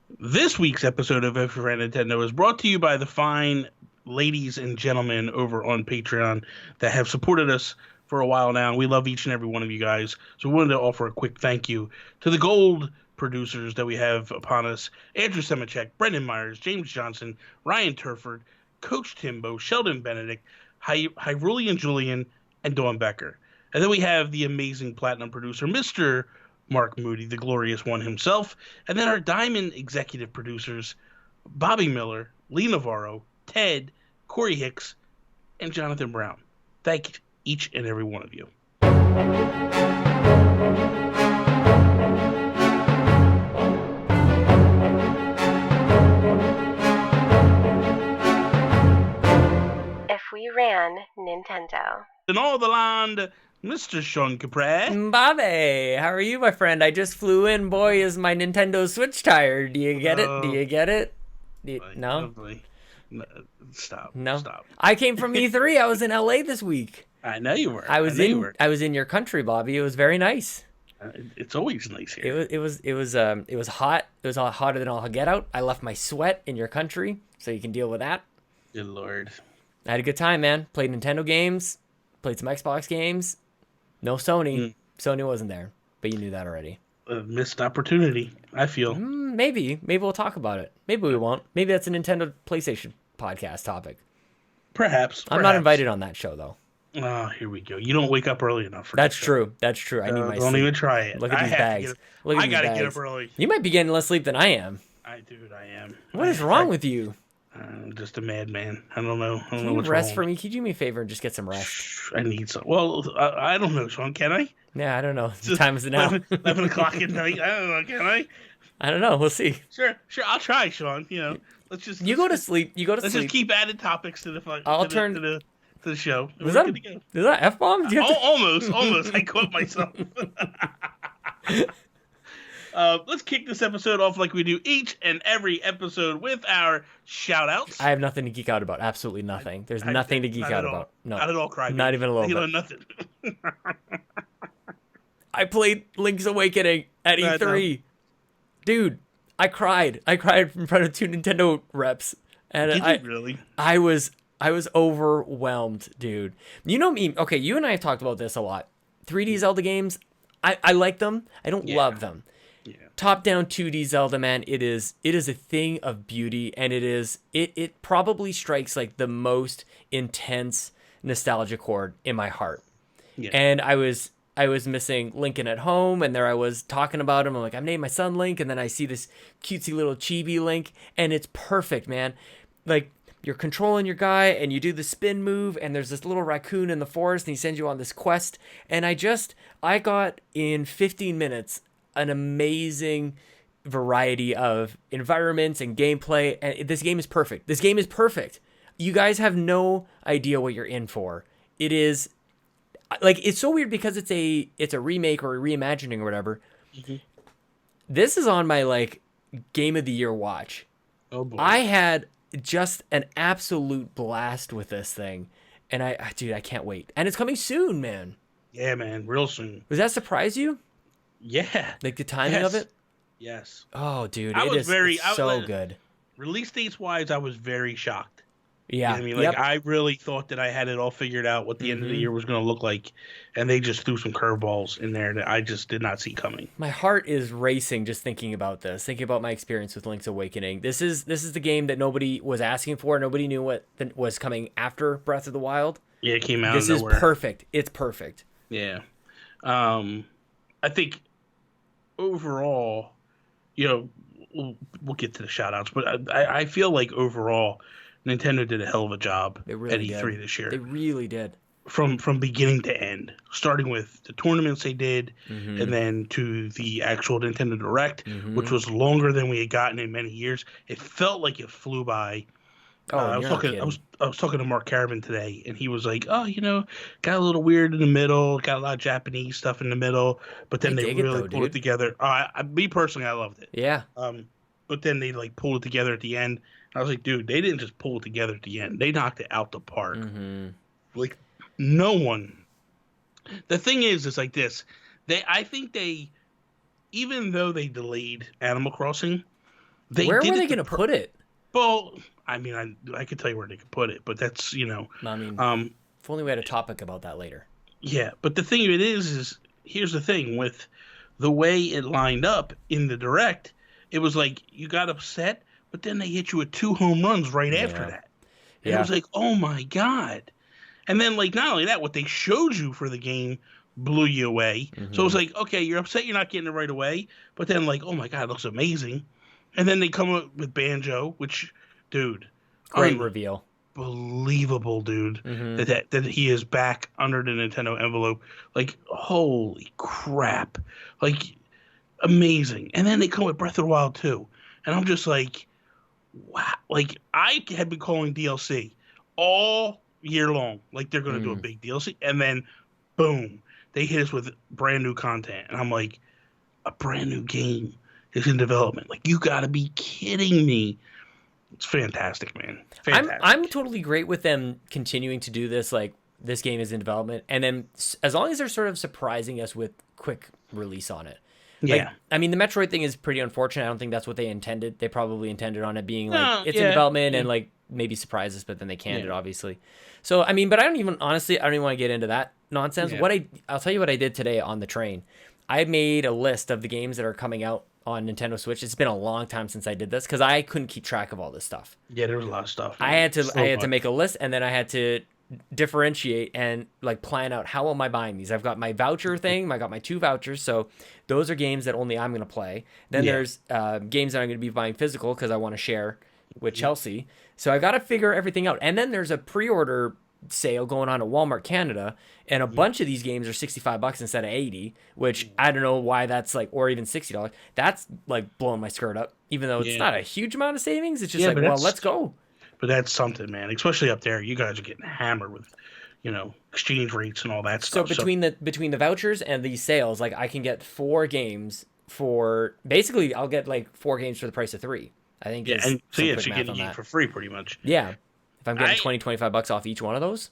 This week's episode of F for Nintendo is brought to you by the fine ladies and gentlemen over on Patreon that have supported us for a while now. We love each and every one of you guys. So we wanted to offer a quick thank you to the gold producers that we have upon us: Andrew Semichek, Brendan Myers, James Johnson, Ryan Turford, Coach Timbo, Sheldon Benedict, Hyrulean Julian, and Dawn Becker. And then we have the amazing platinum producer, Mr. Mark Moody, the glorious one himself. And then our diamond executive producers, Bobby Miller, Lee Navarro, Ted, Corey Hicks, and Jonathan Brown. Thank each and every one of you. If we ran Nintendo. In all the land, Mr. Sean Capre. Bobby, how are you, my friend? I just flew in. Boy, is my Nintendo Switch tired. Do you get it? Do you get it? No? No? Stop. No? Stop. I came from E3. I was in LA this week. I know you were. I was in your country, Bobby. It was very nice. It's always nice here. It was hot. It was hotter than all get out. I left my sweat in your country, so you can deal with that. Good Lord. I had a good time, man. Played Nintendo games, played some Xbox games. No Sony. Sony wasn't there, but you knew that already. A missed opportunity, I feel. Maybe we'll talk about it. Maybe we won't. Maybe that's a Nintendo PlayStation podcast topic. Perhaps. I'm not invited on that show, though. Oh, here we go. You don't wake up early enough for That's true. That's true. I need my Don't sleep. even try it. Look at these bags. Look at I these gotta bags. get up early. You might be getting less sleep than I am. I am. What is wrong with you? I'm just a madman. I don't know. Can you rest for me? Could you do me a favor and just get some rest? I need some. Well, I don't know, Sean. Can I? Yeah, I don't know. What time is it now? 11 o'clock at night. I don't know. Can I? I don't know. We'll see. Sure. I'll try, Sean. You go to sleep. Let's just keep adding topics to the fun. To the show. Is that F-bomb? Almost. I caught myself. Let's kick this episode off like we do each and every episode with our shout-outs. I have nothing to geek out about. Absolutely nothing. There's nothing to geek out about. No. Not at all, Cry. Not even a little bit. Nothing. I played Link's Awakening at E3. Dude, I cried. I cried in front of 2 Nintendo reps. And Did you really? I was overwhelmed, dude. You know me. Okay, you and I have talked about this a lot. 3D Zelda games, I like them. I don't love them. Yeah. Top-down 2D Zelda, man, it is a thing of beauty, and it probably strikes like the most intense nostalgia chord in my heart. Yeah. And I was missing Lincoln at home, and there I was talking about him. I'm like, I've named my son Link, and then I see this cutesy little chibi Link, and it's perfect, man. Like, you're controlling your guy, and you do the spin move, and there's this little raccoon in the forest, and he sends you on this quest. And I got in 15 minutes an amazing variety of environments and gameplay, and this game is perfect. This game is perfect. You guys have no idea what you're in for. It is, like, it's so weird because it's a remake or a reimagining or whatever. Mm-hmm. This is on my, like, Game of the Year watch. Oh, boy. I had just an absolute blast with this thing, and dude, I can't wait. And it's coming soon, man. Yeah, man, real soon. Does that surprise you? Yeah. Like the timing of it? Yes. Oh, dude, it's so good. Release dates wise, I was very shocked. Yeah. You know what I mean, I really thought that I had it all figured out what the end of the year was going to look like, and they just threw some curveballs in there that I just did not see coming. My heart is racing just thinking about this, thinking about my experience with Link's Awakening. This is the game that nobody was asking for. Nobody knew what was coming after Breath of the Wild. Yeah, it came out. This is perfect. It's perfect. Yeah. I think overall, we'll get to the shout-outs, but I feel like overall Nintendo did a hell of a job at E3 this year. They really did. From beginning to end, starting with the tournaments they did, and then to the actual Nintendo Direct, which was longer than we had gotten in many years. It felt like it flew by. I was talking to Mark Caravan today, and he was like, "Oh, got a little weird in the middle, got a lot of Japanese stuff in the middle, but then they really pulled it together." Me personally, I loved it. Yeah. But then they pulled it together at the end. I was like, dude, they didn't just pull it together at the end; they knocked it out the park. Like, no one. The thing is like this. I think even though they delayed Animal Crossing, Where were they going to put it? Well, I mean, I could tell you where they could put it, but that's I mean, if only we had a topic about that later. Yeah, but the thing of it is here's the thing with the way it lined up in the direct, it was like you got upset, but then they hit you with 2 home runs right after that. And it was like, oh my God. And then, like, not only that, what they showed you for the game blew you away. Mm-hmm. So it was like, okay, you're upset you're not getting it right away, but then, like, oh my God, it looks amazing. And then they come up with Banjo, which, dude. Great reveal. Unbelievable, dude. Mm-hmm. That he is back under the Nintendo envelope. Like, holy crap. Like, amazing. And then they come with Breath of the Wild 2. And I'm just like, wow. Like, I had been calling DLC all year long. Like, they're going to do a big DLC. And then, boom, they hit us with brand new content. And I'm like, a brand new game is in development. Like, you got to be kidding me. It's fantastic, man. Fantastic. I'm totally great with them continuing to do this. Like, this game is in development. And then as long as they're sort of surprising us with quick release on it. Like, yeah. I mean, the Metroid thing is pretty unfortunate. I don't think that's what they intended. They probably intended on it being like, it's in development and like maybe surprise us, but then they canned it, obviously. So, I mean, but I don't even want to get into that nonsense. Yeah. I'll tell you what I did today on the train. I made a list of the games that are coming out on Nintendo Switch. It's been a long time since I did this because I couldn't keep track of all this stuff. Yeah, there was a lot of stuff. Man. I had to make a list, and then I had to differentiate and like plan out how am I buying these. I've got my voucher thing. I got my 2 vouchers, so those are games that only I'm going to play. Then there's games that I'm going to be buying physical because I want to share with Chelsea. So I got to figure everything out. And then there's a pre-order sale going on at Walmart Canada, and a bunch of these games are $65 instead of $80, which I don't know why that's like, or even $60. That's like blowing my skirt up, even though it's not a huge amount of savings. It's just like, well, let's go. But that's something, man. Especially up there, you guys are getting hammered with, exchange rates and all that stuff. So between the vouchers and these sales, like I can get 4 games for basically, I'll get like 4 games for the price of 3. I think. Yeah, and so you're getting it for free, pretty much. Yeah. If I'm getting $20-$25 off each one of those,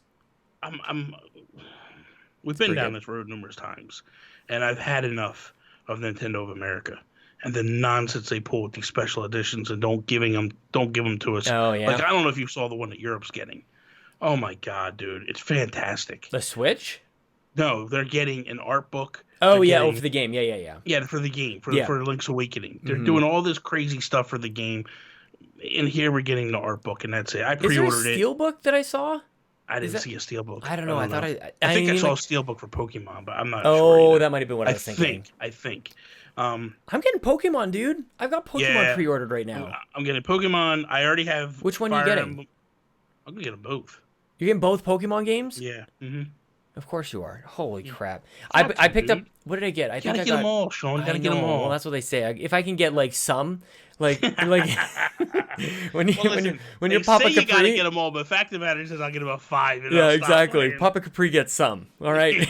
we've been down this road numerous times, and I've had enough of Nintendo of America and the nonsense they pull with these special editions and don't give them to us. Oh yeah. Like I don't know if you saw the one that Europe's getting. Oh my God, dude, it's fantastic. The Switch? No, they're getting an art book. Oh yeah, for the game. Yeah. Yeah, for the game, for Link's Awakening. They're doing all this crazy stuff for the game. And here we're getting the art book, and that's it. I pre-ordered it. Is there a steelbook that I saw? I didn't see a steelbook. I don't know. I think I saw a steelbook for Pokemon, but I'm not sure. Oh, that might have been what I was thinking. I think. I'm getting Pokemon, dude. I've got Pokemon pre-ordered right now. I'm getting Pokemon. I already have. Which one are you getting? I'm gonna get them both. You're getting both Pokemon games? Yeah. Mm-hmm. Of course you are. Holy crap! I picked up. What did I get? I think I got them all, Sean. Gotta get them all. Well, that's what they say. If I can get like some, like when you're Papa Capri, you gotta get them all. But the fact of the matter is, I'll get about 5. Yeah, exactly. Papa Capri gets some. All right.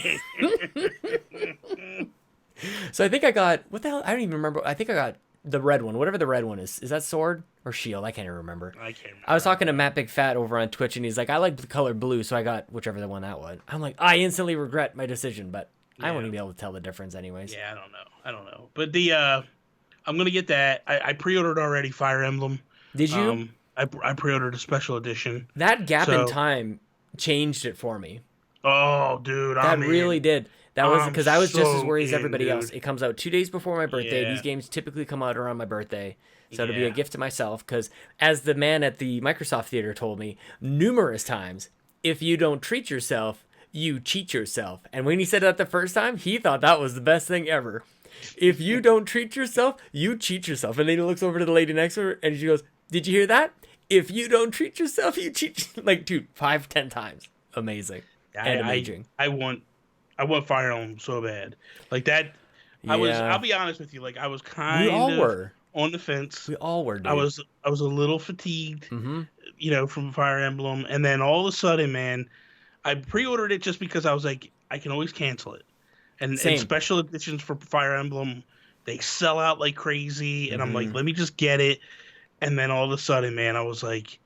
So I think I got what the hell? I don't even remember. I think I got the red one, whatever the red one is. Is that Sword or Shield? I can't even remember. I was talking to Matt Big Fat over on Twitch, and he's like, I like the color blue, so I got whichever the one that was. I'm like, I instantly regret my decision, but I won't even be able to tell the difference anyways. Yeah, I don't know. But I'm going to get that. I pre-ordered already Fire Emblem. Did you? I pre-ordered a special edition. That gap in time changed it for me. Oh, dude. That really did. That was because I was just as worried as everybody else. It comes out 2 days before my birthday. Yeah. These games typically come out around my birthday. So it'll be a gift to myself because as the man at the Microsoft Theater told me numerous times, if you don't treat yourself, you cheat yourself. And when he said that the first time, he thought that was the best thing ever. If you don't treat yourself, you cheat yourself. And then he looks over to the lady next to her and she goes, did you hear that? If you don't treat yourself, you cheat. Like, dude, 5-10 times. Amazing. And amazing. I want Fire Emblem so bad. Like that. I'll be honest with you. Like I was kind of on the fence. We all were, dude. I was a little fatigued, from Fire Emblem. And then all of a sudden, man, I pre-ordered it just because I was like, I can always cancel it. And special editions for Fire Emblem, they sell out like crazy. And I'm like, let me just get it. And then all of a sudden, man, I was like,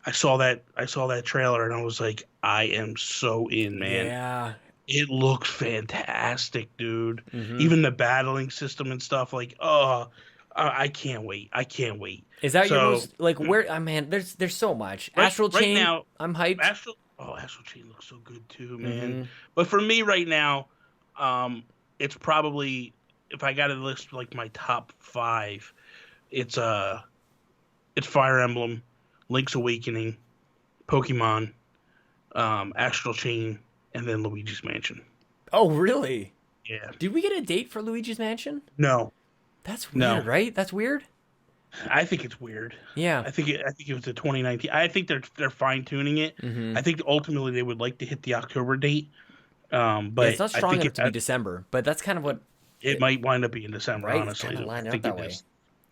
I saw that trailer and I was like, I am so in, man. Yeah. It looks fantastic, dude. Even the battling system and stuff, like, oh, I can't wait. I can't wait. Is that your So most like where? Oh, man, there's so much. Astral right Chain. now, I'm hyped. Astral Chain looks so good too, man. Mm-hmm. But for me right now, it's probably, if I got to list like my top 5, it's Fire Emblem, Link's Awakening, Pokemon, Astral Chain, and then Luigi's Mansion. Oh, really? Yeah. Did we get a date for Luigi's Mansion? No. That's No. weird, right? That's weird. I think it's weird. Yeah. I think it was the 2019. I think they're fine tuning it. Mm-hmm. I think ultimately they would like to hit the October date. But It's not I strong think enough to be December, but that's kind of what. it might wind up being December. Right? It's Honestly, kind of I lining up think that it way. is.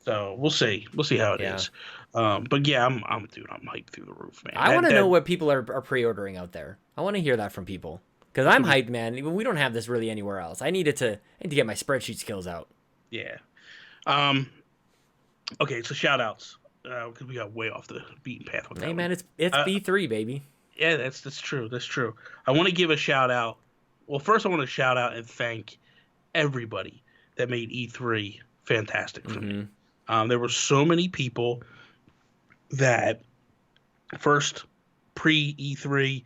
So we'll see. We'll see how it Yeah. is. But yeah, I'm hyped through the roof, man. I want to know what people are pre-ordering out there. I want to hear that from people because I'm hyped, man. We don't have this really anywhere else. I need to get my spreadsheet skills out. Yeah. Okay, so shout outs. Because we got way off the beaten path with that Hey, one. man, it's B3, baby. Yeah, that's true. That's true. I want to give a shout out. Well, first I want to shout out and thank everybody that made E3 fantastic for me. There were so many people that first pre E3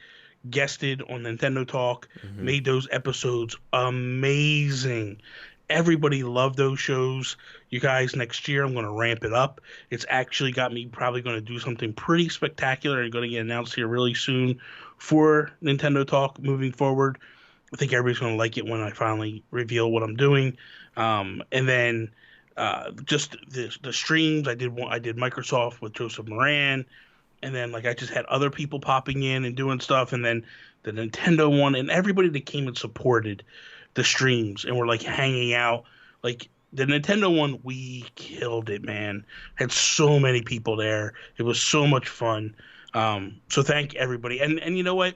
guested on Nintendo Talk, made those episodes amazing. Everybody loved those shows. You guys, next year I'm going to ramp it up. It's actually got me probably going to do something pretty spectacular and going to get announced here really soon for Nintendo Talk moving forward. I think everybody's going to like it when I finally reveal what I'm doing. And then just the streams. I did Microsoft with Joseph Moran, and then like I just had other people popping in and doing stuff, and then the Nintendo one, and everybody that came and supported the streams and were like hanging out. Like the Nintendo one, we killed it, man. Had so many people there. It was so much fun. So thank everybody. And you know what?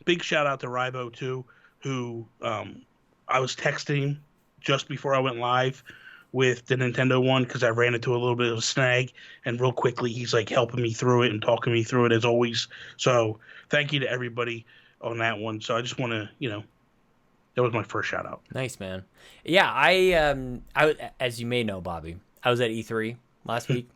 Big shout out to Rybo too, who I was texting just before I went live with the Nintendo one because I ran into a little bit of a snag, and real quickly he's like helping me through it and talking me through it as always. So thank you to everybody on that one. So I just want to, that was my first shout out. Nice, man. Yeah, I as you may know, Bobby, I was at E3 last week,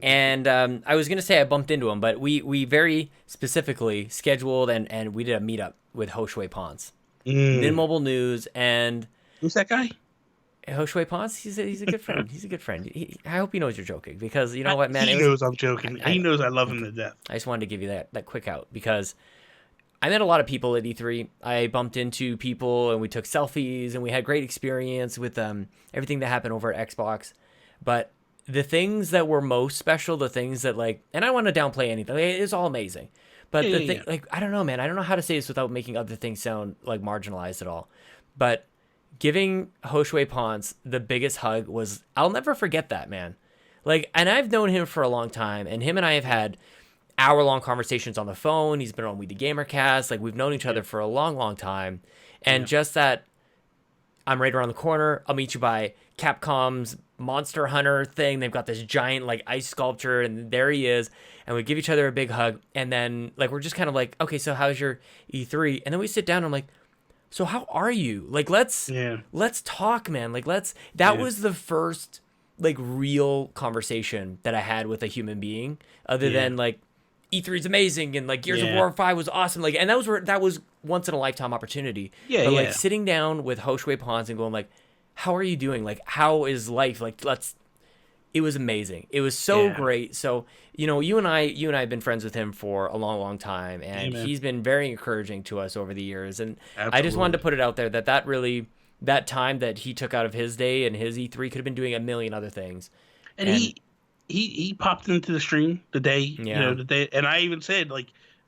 and I was gonna say I bumped into him, but we very specifically scheduled and we did a meetup with Hoshui Ponce, Nin Mobile News, and who's that guy? Hoshui Ponce. He's a good friend. He's a good friend. I hope he knows you're joking because you know what, man. He knows I'm joking. He knows I love him to death. I just wanted to give you that quick out because I met a lot of people at E3. I bumped into people and we took selfies and we had great experience with everything that happened over at Xbox. But the things that were most special, the things that and I don't want to downplay anything. It's all amazing. But I don't know, man. I don't know how to say this without making other things sound like marginalized at all. But giving Hoshui Ponce the biggest hug was, I'll never forget that, man. And I've known him for a long time, and him and I have had hour-long conversations on the phone. He's been on We the Gamercast. We've known each other for a long, long time. And just that, I'm right around the corner. I'll meet you by Capcom's Monster Hunter thing. They've got this giant ice sculpture, and there he is. And we give each other a big hug. And then we're just kind of okay, so how's your E3? And then we sit down and I'm like, so how are you? Let's talk, man. That was the first real conversation that I had with a human being, other than E3 is amazing and Gears of War 5 was awesome. And that was once in a lifetime opportunity. But sitting down with Hoshui Ponce and going how are you doing? How is life? It was amazing. It was so great. So, you and I have been friends with him for a long, long time, and he's been very encouraging to us over the years. And absolutely. I just wanted to put it out there that time that he took out of his day and his E3 could have been doing a million other things. And he popped into the stream the day, the day, and I even said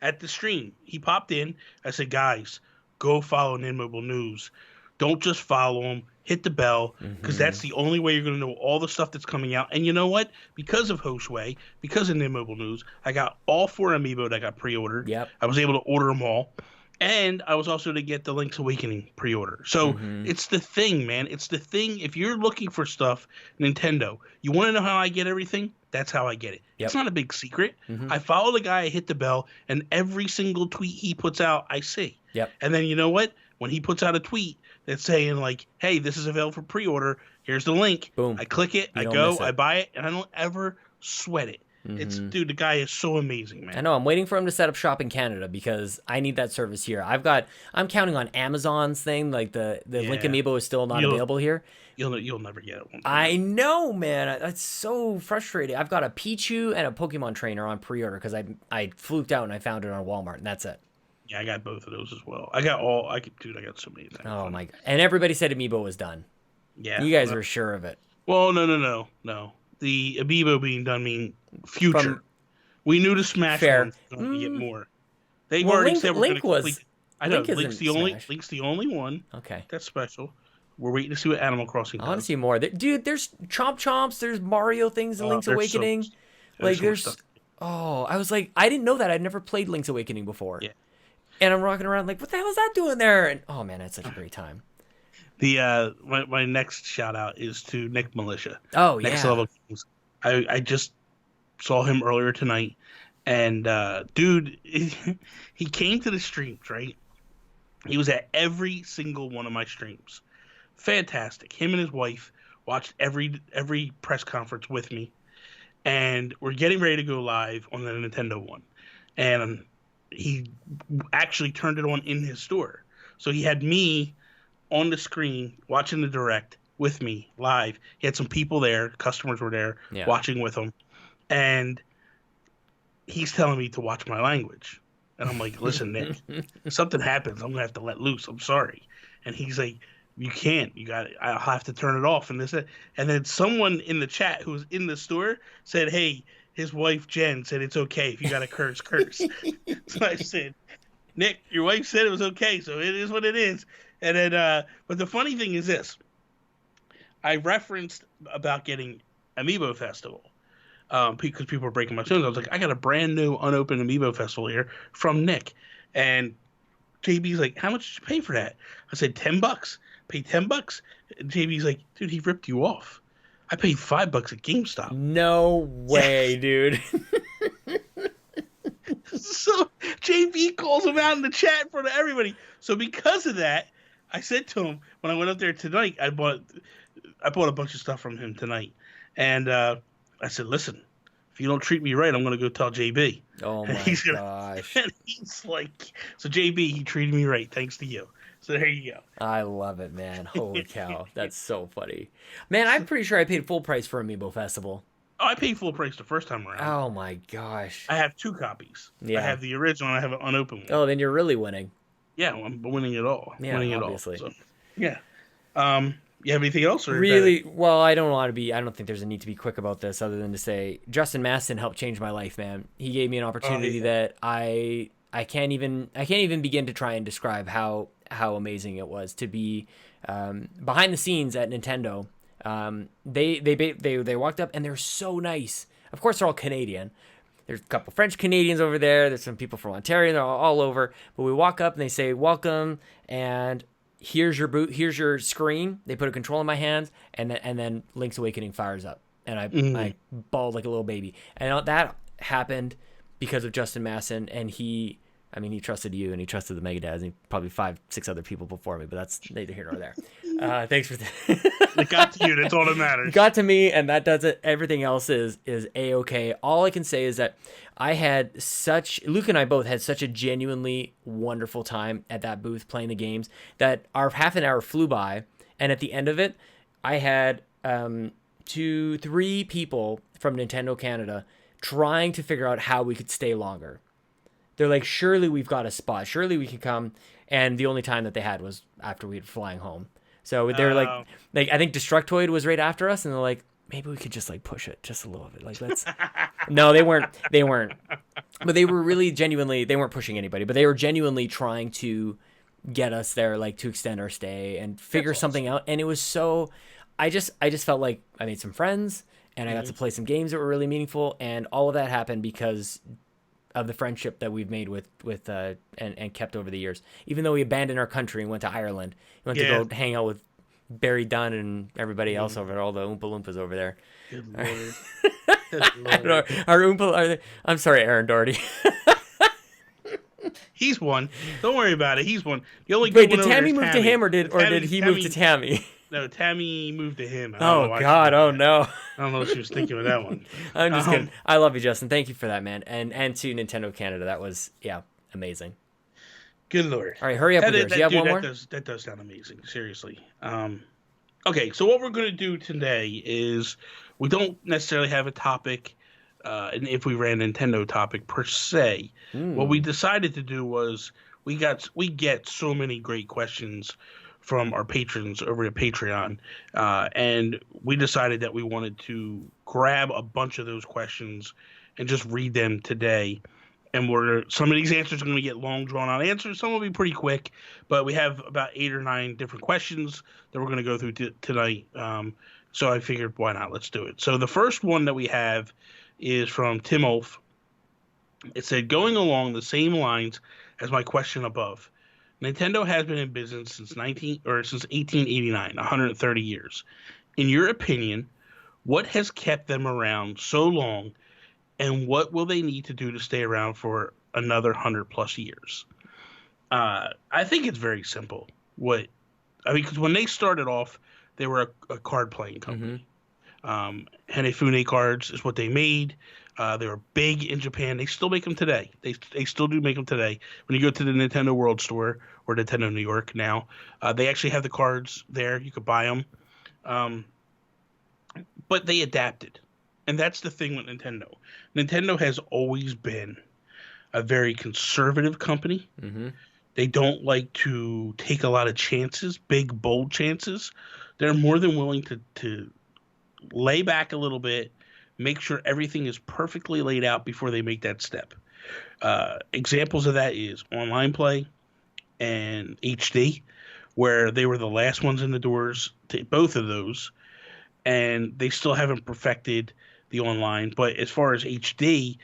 at the stream, he popped in. I said, guys, go follow Nin Mobile News. Don't just follow him. Hit the bell, because that's the only way you're going to know all the stuff that's coming out. And you know what? Because of Hoshui, because of Nin Mobile News, I got all 4 amiibo that got pre-ordered. Yep. I was able to order them all. And I was also to get the Link's Awakening pre-order. So it's the thing, man. It's the thing. If you're looking for stuff, Nintendo, you want to know how I get everything? That's how I get it. Yep. It's not a big secret. I follow the guy, I hit the bell, and every single tweet he puts out, I see. Yep. And then you know what? When he puts out a tweet that's saying hey, this is available for pre-order, Here's the link. Boom. I click it. I go. I buy it, and I don't ever sweat it. It's dude, the guy is so amazing, man. I know. I'm waiting for him to set up shop in Canada because I need that service here. I'm counting on Amazon's thing. Like the Link Amiibo is still not available here. You'll never get it. I know, man. That's so frustrating. I've got a Pichu and a Pokemon trainer on pre-order because I fluked out and I found it on Walmart, and that's it. Yeah, I got both of those as well. I got so many. Oh my god! And everybody said Amiibo was done. Yeah, you guys were sure of it. Well, no. The Amiibo being done mean future. We knew the Smash one was going to get more. They already said we're going to complete it. I know Link's the only one. Okay, that's special. We're waiting to see what Animal Crossing does. I want to see more. Dude, there's Chomps. There's Mario things in Link's Awakening. I was like, I didn't know that. I'd never played Link's Awakening before. Yeah. And I'm rocking around like, what the hell is that doing there? And oh man, it's such a great time. My next shout out is to Nick Militia. Oh yeah. Next Level Games. I just saw him earlier tonight, and dude, he came to the streams, right? He was at every single one of my streams. Fantastic. Him and his wife watched every press conference with me, and we're getting ready to go live on the Nintendo one, and he actually turned it on in his store. So he had me on the screen watching the direct with me live. He had some people there, customers were there watching with him, and he's telling me to watch my language. And I'm like, listen, Nick, if something happens, I'm going to have to let loose. I'm sorry. And he's like, you can't. You got it. I'll have to turn it off. And then someone in the chat who was in the store said, hey, his wife Jen said it's okay if you got to curse. So I said, Nick, your wife said it was okay, so it is what it is. And then, but the funny thing is this: I referenced about getting Amiibo Festival because people were breaking my tunes. I was like, I got a brand new unopened Amiibo Festival here from Nick, and JB's like, how much did you pay for that? I said $10. Paid $10. And JB's like, dude, he ripped you off. I paid $5 at GameStop. No way, dude. So JB calls him out in the chat in front of everybody. So because of that, I said to him when I went up there tonight, I bought a bunch of stuff from him tonight, and I said, listen, if you don't treat me right, I'm going to go tell JB. Oh my gosh. And he's like, so JB, he treated me right, thanks to you. So there you go. I love it, man. Holy cow. That's so funny. Man, I'm pretty sure I paid full price for Amiibo Festival. Oh, I paid full price the first time around. Oh my gosh. I have 2 copies. Yeah. I have the original and I have an unopened one. Oh, then you're really winning. Yeah, I'm winning it all. Yeah, winning obviously. It all. So, yeah. You have anything else? Or really? Well, I don't think there's a need to be quick about this other than to say Justin Maston helped change my life, man. He gave me an opportunity that I can't even begin to try and describe how amazing it was to be behind the scenes at Nintendo. They walked up and they're so nice. Of course, they're all Canadian. There's a couple French Canadians over there. There's some people from Ontario. They're all over. But we walk up and they say, welcome, and here's your boot. Here's your screen. They put a control in my hands, and then Link's Awakening fires up, and I bawled like a little baby. And that happened because of Justin Masson, and he trusted you, and he trusted the Mega Dads, and probably 5-6 other people before me, but that's neither here nor there. Thanks for that. It got to you. That's all that matters. It got to me, and that does it. Everything else is A-okay. All I can say is that Luke and I both had such a genuinely wonderful time at that booth playing the games that our half an hour flew by, and at the end of it, I had 2-3 people from Nintendo Canada trying to figure out how we could stay longer. They're like, surely we've got a spot. Surely we can come. And the only time that they had was after we were flying home. So they're like, I think Destructoid was right after us. And they're like, maybe we could just like push it just a little bit. Like, let's. No, they weren't. But they were really genuinely, they weren't pushing anybody, but they were genuinely trying to get us there, like to extend our stay and figure something out. And it was so, I just felt like I made some friends and I got to play some games that were really meaningful. And all of that happened because of the friendship that we've made with and kept over the years. Even though we abandoned our country and went to Ireland, we went to go hang out with Barry Dunn and everybody else over there, all the Oompa Loompas over there. Good Lord. Good Lord. I'm sorry, Aaron Doherty. He's one. Don't worry about it. He's one. The only Wait, good did one Tammy over move there is to him or did he move to Tammy? No, Tammy moved to him. I don't know Oh why she God! did Oh that. no! I don't know what she was thinking with that one. I'm just kidding. Um, I love you, Justin. Thank you for that, man, and to Nintendo Canada. That was amazing. Good lord. All right, hurry up with yours. You have Dude, one more? that does sound amazing. Seriously. Okay, so what we're going to do today is we don't necessarily have a topic, and if we ran Nintendo topic per se. What we Hmm. decided to do was we get so many great questions from our patrons over at Patreon, and we decided that we wanted to grab a bunch of those questions and just read them today. And some of these answers are going to get long, drawn out answers. Some will be pretty quick, but we have about 8 or 9 different questions that we're going to go through tonight. So I figured, why not? Let's do it. So the first one that we have is from Tim Aulph. It said, going along the same lines as my question above, Nintendo has been in business since 1889, 130 years. In your opinion, what has kept them around so long, and what will they need to do to stay around for another 100+ years? I think it's very simple. Because when they started off, they were a card playing Mm-hmm. company. Henefune cards is what they made. They were big in Japan. They still make them today. They still do make them today. When you go to the Nintendo World Store or Nintendo New York now, they actually have the cards there. You could buy them. But they adapted. And that's the thing with Nintendo. Nintendo has always been a very conservative company. Mm-hmm. They don't like to take a lot of chances, big, bold chances. They're more than willing to lay back a little bit, make sure everything is perfectly laid out before they make that step. Examples of that is online play and HD, where they were the last ones in the doors to both of those, and they still haven't perfected the online. But as far as HD,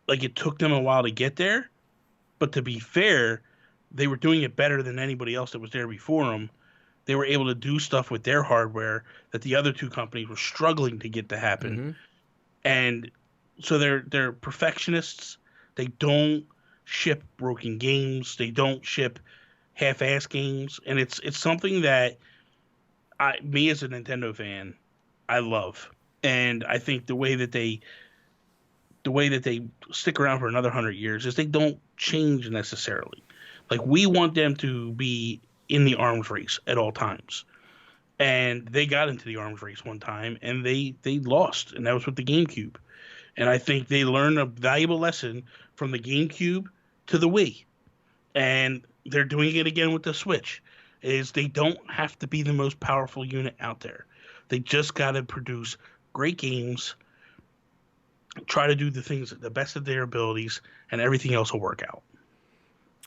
like it took them a while to get there, but to be fair, they were doing it better than anybody else that was there before them. They were able to do stuff with their hardware that the other two companies were struggling to get to happen. Mm-hmm. And so they're perfectionists. They don't ship broken games. They don't ship half-ass games, and it's something that me as a Nintendo fan, I love. And I think the way that they stick around for another 100 years is they don't change necessarily. Like we want them to be in the arms race at all times. And they got into the arms race one time and they lost, and that was with the GameCube. And I think they learned a valuable lesson from the GameCube to the Wii. And they're doing it again with the Switch. Is they don't have to be the most powerful unit out there. They just got to produce great games, try to do the things the best of their abilities, and everything else will work out.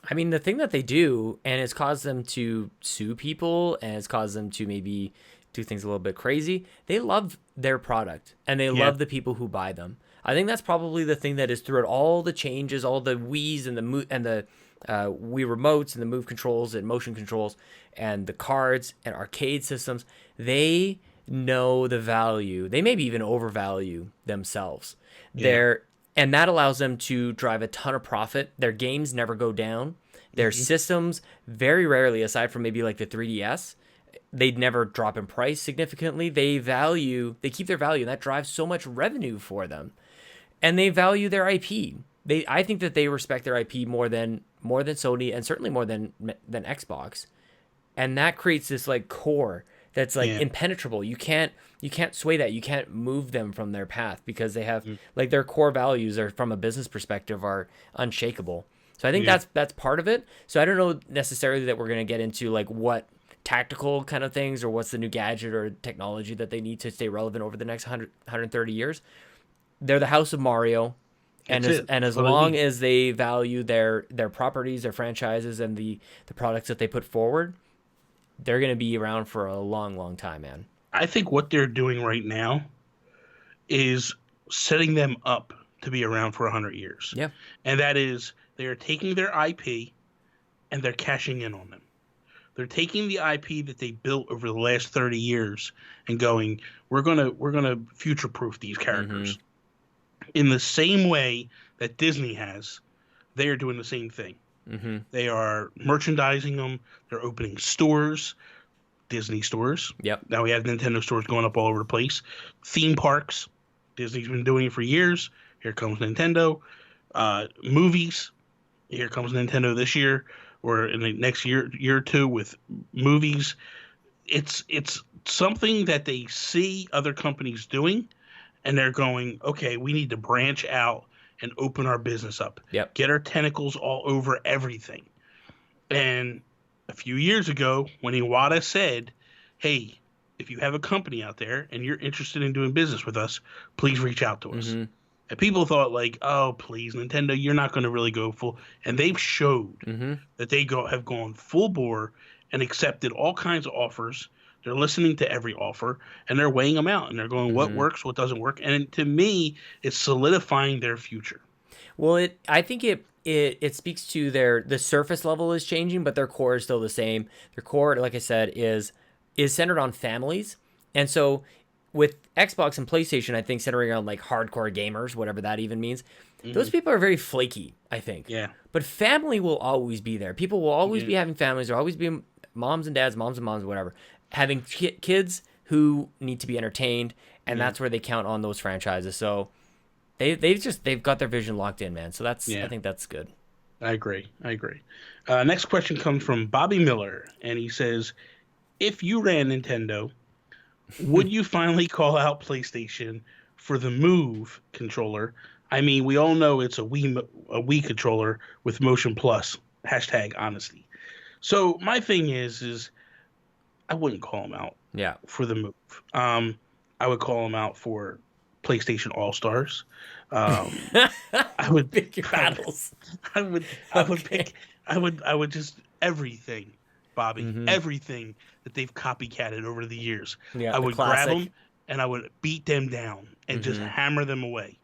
I mean, the thing that they do, and it's caused them to sue people, and it's caused them to maybe do things a little bit crazy. They love their product, and they love the people who buy them. I think that's probably the thing that is throughout all the changes, all the Wii's and the Wii remotes and the move controls and motion controls and the cards and arcade systems. They know the value. They maybe even overvalue themselves. Yeah. And that allows them to drive a ton of profit. Their games never go down. Their systems, very rarely, aside from maybe like the 3DS, they'd never drop in price significantly. They keep their value, and that drives so much revenue for them. And they value their IP. I think that they respect their IP more than Sony, and certainly more than Xbox. And that creates this like core that's like impenetrable. You can't sway that. You can't move them from their path because they have like their core values are, from a business perspective, are unshakable. So I think that's part of it. So I don't know necessarily that we're going to get into like what tactical kind of things or what's the new gadget or technology that they need to stay relevant over the next 130 years. They're the House of Mario. And as long as they value their properties, their franchises, and the products that they put forward, they're going to be around for a long, long time, man. I think what they're doing right now is setting them up to be around for 100 years. Yeah. And that is they are taking their IP and they're cashing in on them. They're taking the IP that they built over the last 30 years and going, we're gonna future-proof these characters. In the same way that Disney has, they are doing the same thing. They are merchandising them. They're opening stores. Disney stores. Yep. Now we have Nintendo stores going up all over the place. Theme parks. Disney's been doing it for years. Here comes Nintendo. Movies. Here comes Nintendo this year, or in the next year or two with movies. It's something that they see other companies doing, and they're going, okay, we need to branch out and open our business up. Yep. Get our tentacles all over everything. And a few years ago, when Iwata said, hey, if you have a company out there and you're interested in doing business with us, please reach out to us. Mm-hmm. And people thought like, oh, please, Nintendo, you're not going to really go full. And they've showed that they have gone full bore and accepted all kinds of offers. They're listening to every offer, and they're weighing them out, and they're going, what works, what doesn't work. And to me, it's solidifying their future. Well, I think it speaks to the surface level is changing, but their core is still the same. Their core, like I said, is centered on families. And so with Xbox and PlayStation, I think centering on like hardcore gamers, whatever that even means, those people are very flaky, I think. Yeah. But family will always be there. People will always be having families. There'll always be moms and dads, moms and moms, whatever, having kids who need to be entertained, and that's where they count on those franchises. So they've got their vision locked in, man. So I think that's good. I agree. Next question comes from Bobby Miller, and he says, if you ran Nintendo, would you finally call out PlayStation for the Move controller? I mean, we all know it's a Wii controller with Motion Plus. #honesty. So my thing is I wouldn't call him out for the Move. I would call him out for PlayStation All-Stars. I would pick your battles. I would just everything, Bobby, everything that they've copycatted over the years. Yeah, I would grab them and I would beat them down and just hammer them away.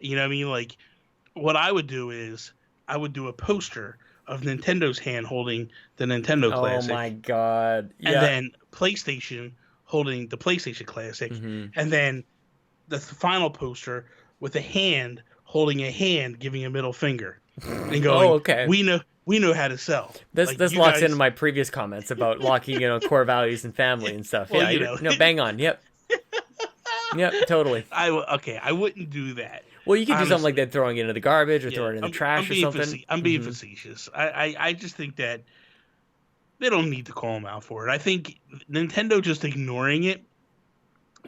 You know what I mean? Like, what I would do is I would do a poster of Nintendo's hand holding the Nintendo Classic. Oh my God. Yeah. And then PlayStation holding the PlayStation Classic. And then the final poster with a hand holding a hand giving a middle finger. And going, okay. We know how to sell. This locks into my previous comments about locking in on core values and family and stuff. Well, yeah, no, bang on. Yep. Yep, totally. I wouldn't do that. Well, you could do something like that, throwing it into the garbage or throwing it in the trash or something. I'm being facetious. I just think that they don't need to call them out for it. I think Nintendo just ignoring it,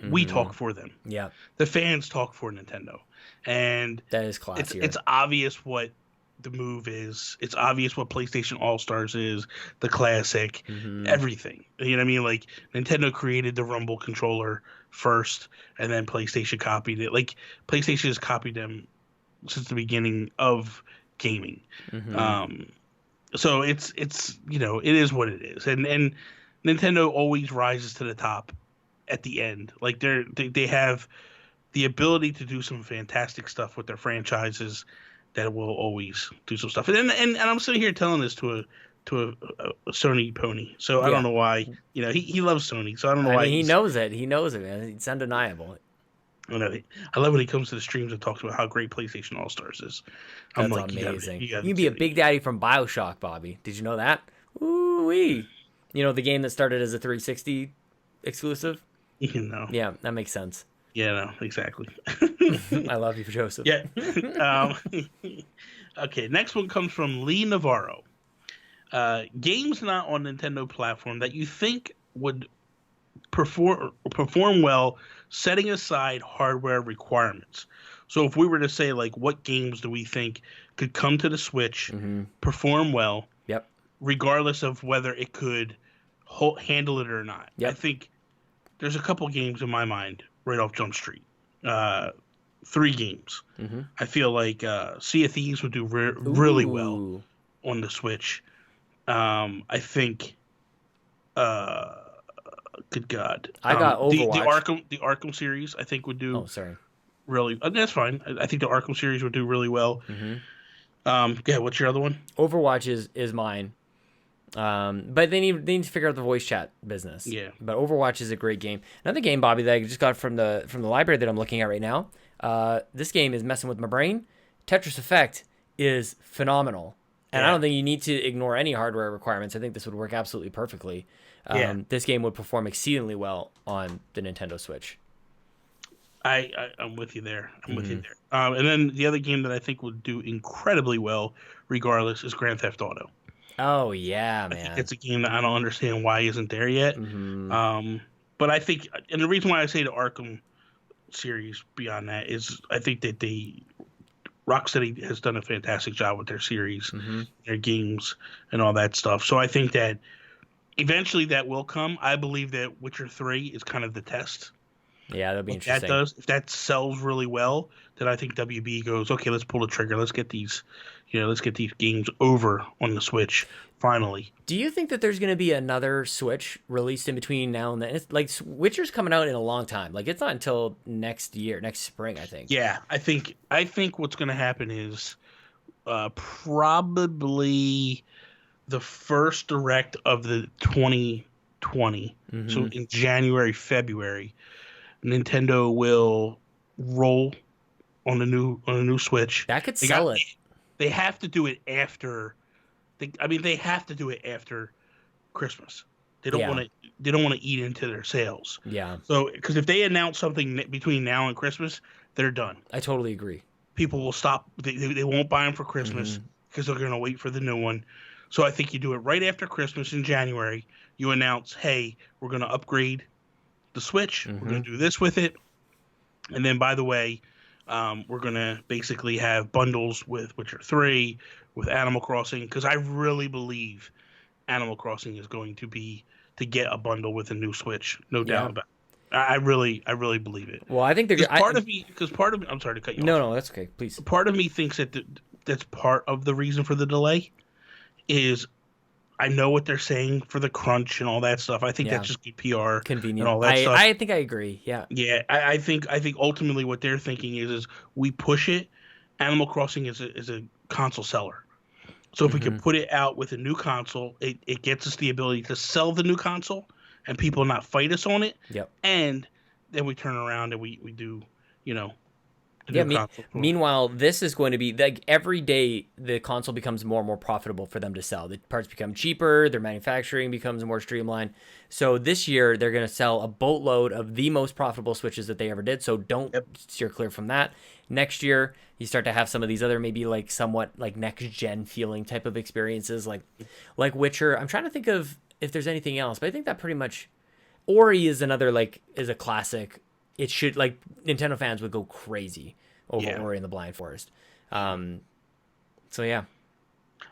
we talk for them. Yeah. The fans talk for Nintendo. And that is classier. It's obvious what the Move is. It's obvious what PlayStation All-Stars is, the Classic, everything. You know what I mean? Like, Nintendo created the Rumble controller first, and then PlayStation copied it. Like, PlayStation has copied them since the beginning of gaming. So it's you know, it is what it is. And Nintendo always rises to the top at the end. Like, they have the ability to do some fantastic stuff with their franchises that will always do some stuff. And I'm sitting here telling this to a Sony pony. So I don't know why. You know, he loves Sony. So I don't know why. He knows it. He knows it, man. It's undeniable. I love when he comes to the streams and talks about how great PlayStation All-Stars is. That's like, amazing. You can be a big daddy from BioShock, Bobby. Did you know that? Ooh-wee. You know, the game that started as a 360 exclusive? You know. Yeah, that makes sense. Yeah, no, exactly. I love you, Joseph. Yeah. Okay, next one comes from Lee Navarro. Games not on Nintendo platform that you think would perform well, setting aside hardware requirements. So if we were to say, like, what games do we think could come to the Switch, perform well, regardless of whether it could handle it or not? I think there's a couple games in my mind right off Jump Street. 3 games. I feel like Sea of Thieves would do really well on the Switch. I think, good God, I got Overwatch. The Arkham series I think would do. Oh, sorry. Really, that's fine. I think the Arkham series would do really well. Yeah, what's your other one? Overwatch is mine. But they need to figure out the voice chat business. Yeah. But Overwatch is a great game. Another game, Bobby, that I just got from the library that I'm looking at right now. This game is messing with my brain. Tetris Effect is phenomenal. And I don't think you need to ignore any hardware requirements. I think this would work absolutely perfectly. this game would perform exceedingly well on the Nintendo Switch. I'm with you there. I'm with you there. And then the other game that I think would do incredibly well, regardless, is Grand Theft Auto. Oh yeah, man. I think it's a game that I don't understand why isn't there yet. But I think, and the reason why I say the Arkham series beyond that is I think that Rocksteady has done a fantastic job with their series, their games, and all that stuff. So I think that eventually that will come. I believe that Witcher 3 is kind of the test. Yeah, that'd be interesting. If that sells really well, then I think WB goes, okay, let's pull the trigger. Let's get these games over on the Switch finally. Do you think that there's going to be another Switch released in between now and then? It's like Witcher's coming out in a long time. Like it's not until next spring, I think. Yeah, I think what's going to happen is probably the first direct of the 2020. So in January, February, Nintendo will roll on a new Switch. That could sell it. They have to do it after. They have to do it after Christmas. They don't want to. They don't want to eat into their sales. Yeah. So, because if they announce something between now and Christmas, they're done. I totally agree. People will stop. They won't buy them for Christmas because they're going to wait for the new one. So I think you do it right after Christmas in January. You announce, hey, we're going to upgrade the Switch. We're going to do this with it. And then, by the way, we're going to basically have bundles with Witcher 3, with Animal Crossing, because I really believe Animal Crossing is going to get a bundle with a new Switch. No doubt about it. I really believe it. Well, I think they're part of me. I'm sorry to cut you off. No, that's okay. Please. Part of me thinks that that's part of the reason for the delay is I know what they're saying for the crunch and all that stuff. I think that's just good PR, convenient, and all that stuff. I think I agree. Yeah. Yeah, I think ultimately what they're thinking is we push it. Animal Crossing is a console seller. So if we can put it out with a new console, it gets us the ability to sell the new console and people not fight us on it. Yep. And then we turn around and we do, meanwhile, this is going to be like every day the console becomes more and more profitable for them to sell. The parts become cheaper, their manufacturing becomes more streamlined. So this year they're going to sell a boatload of the most profitable Switches that they ever did. So don't steer clear from that. Next year you start to have some of these other maybe like somewhat like next gen feeling type of experiences like Witcher. I'm trying to think of if there's anything else, but I think that pretty much Ori is a classic. It should, like, Nintendo fans would go crazy over Ori and the Blind Forest. So yeah.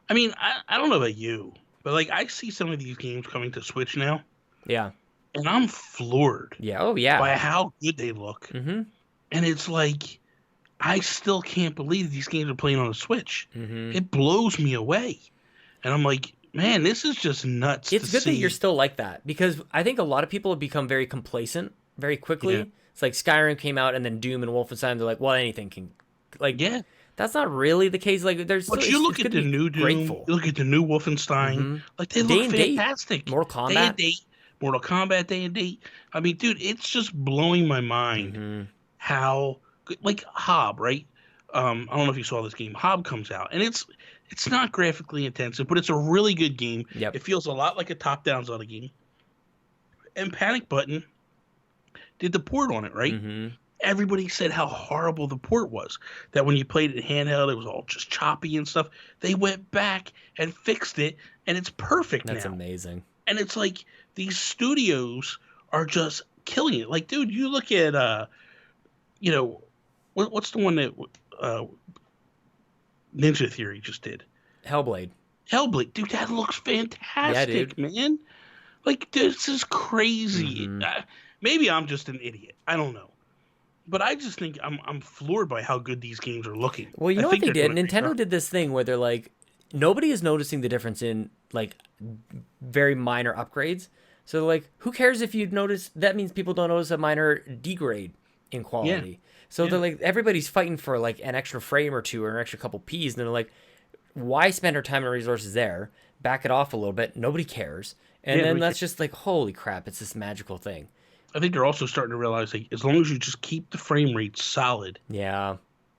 I mean, I don't know about you, but like I see some of these games coming to Switch now. Yeah. And I'm floored. Yeah. Oh yeah. By how good they look. And it's like I still can't believe these games are playing on the Switch. It blows me away. And I'm like, man, this is just nuts. It's good that you're still like that because I think a lot of people have become very complacent very quickly. Yeah. It's like Skyrim came out and then Doom and Wolfenstein. They're like, well, anything can, like, that's not really the case. Like, there's. But you look at the new Doom, you look at the new Wolfenstein. Like they look fantastic. Mortal Kombat. Day and date. Mortal Kombat Day and Date. I mean, dude, it's just blowing my mind how like Hob, right? I don't know if you saw this game. Hob comes out and it's not graphically intensive, but it's a really good game. Yep. It feels a lot like a top-down Zelda game. And Panic Button did the port on it, right? Everybody said how horrible the port was. That when you played it handheld, it was all just choppy and stuff. They went back and fixed it, and it's perfect now. That's amazing. And it's like these studios are just killing it. Like, dude, you look at, what's the one that Ninja Theory just did? Hellblade. Dude, that looks fantastic, man. Like, this is crazy. Maybe I'm just an idiot. I don't know. But I just think I'm floored by how good these games are looking. Well, you know what they did? Nintendo did this thing where they're like, nobody is noticing the difference in, like, very minor upgrades. So they're like, who cares if you notice? That means people don't notice a minor degrade in quality. Yeah. So they're like, everybody's fighting for, like, an extra frame or two or an extra couple Ps. And they're like, why spend our time and resources there? Back it off a little bit. Nobody cares. And then that's just like, holy crap, it's this magical thing. I think they're also starting to realize, like, as long as you just keep the frame rate solid,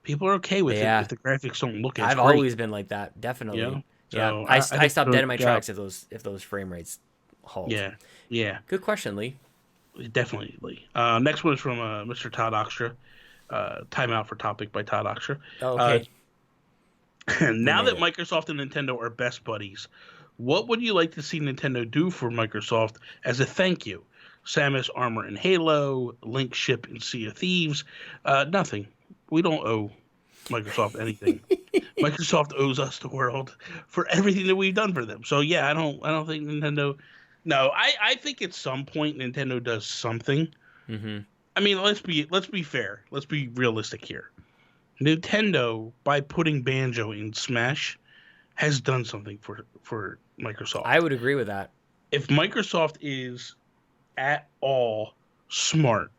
people are okay with it if the graphics don't look as I've great. always been like that, definitely. Yeah, so I stopped dead in my tracks if those frame rates halt. Yeah. Good question, Lee. Definitely, Lee. Next one is from Mr. Todd Oxtra. Timeout for topic by Todd Oxtra. Okay. Now that Microsoft and Nintendo are best buddies, what would you like to see Nintendo do for Microsoft as a thank you? Samus armor in Halo, Link ship in Sea of Thieves. Nothing. We don't owe Microsoft anything. Microsoft owes us the world for everything that we've done for them. So yeah, I don't think Nintendo. No, I think at some point Nintendo does something. Mm-hmm. I mean, let's be fair. Let's be realistic here. Nintendo, by putting Banjo in Smash, has done something for Microsoft. I would agree with that. If Microsoft is at all smart,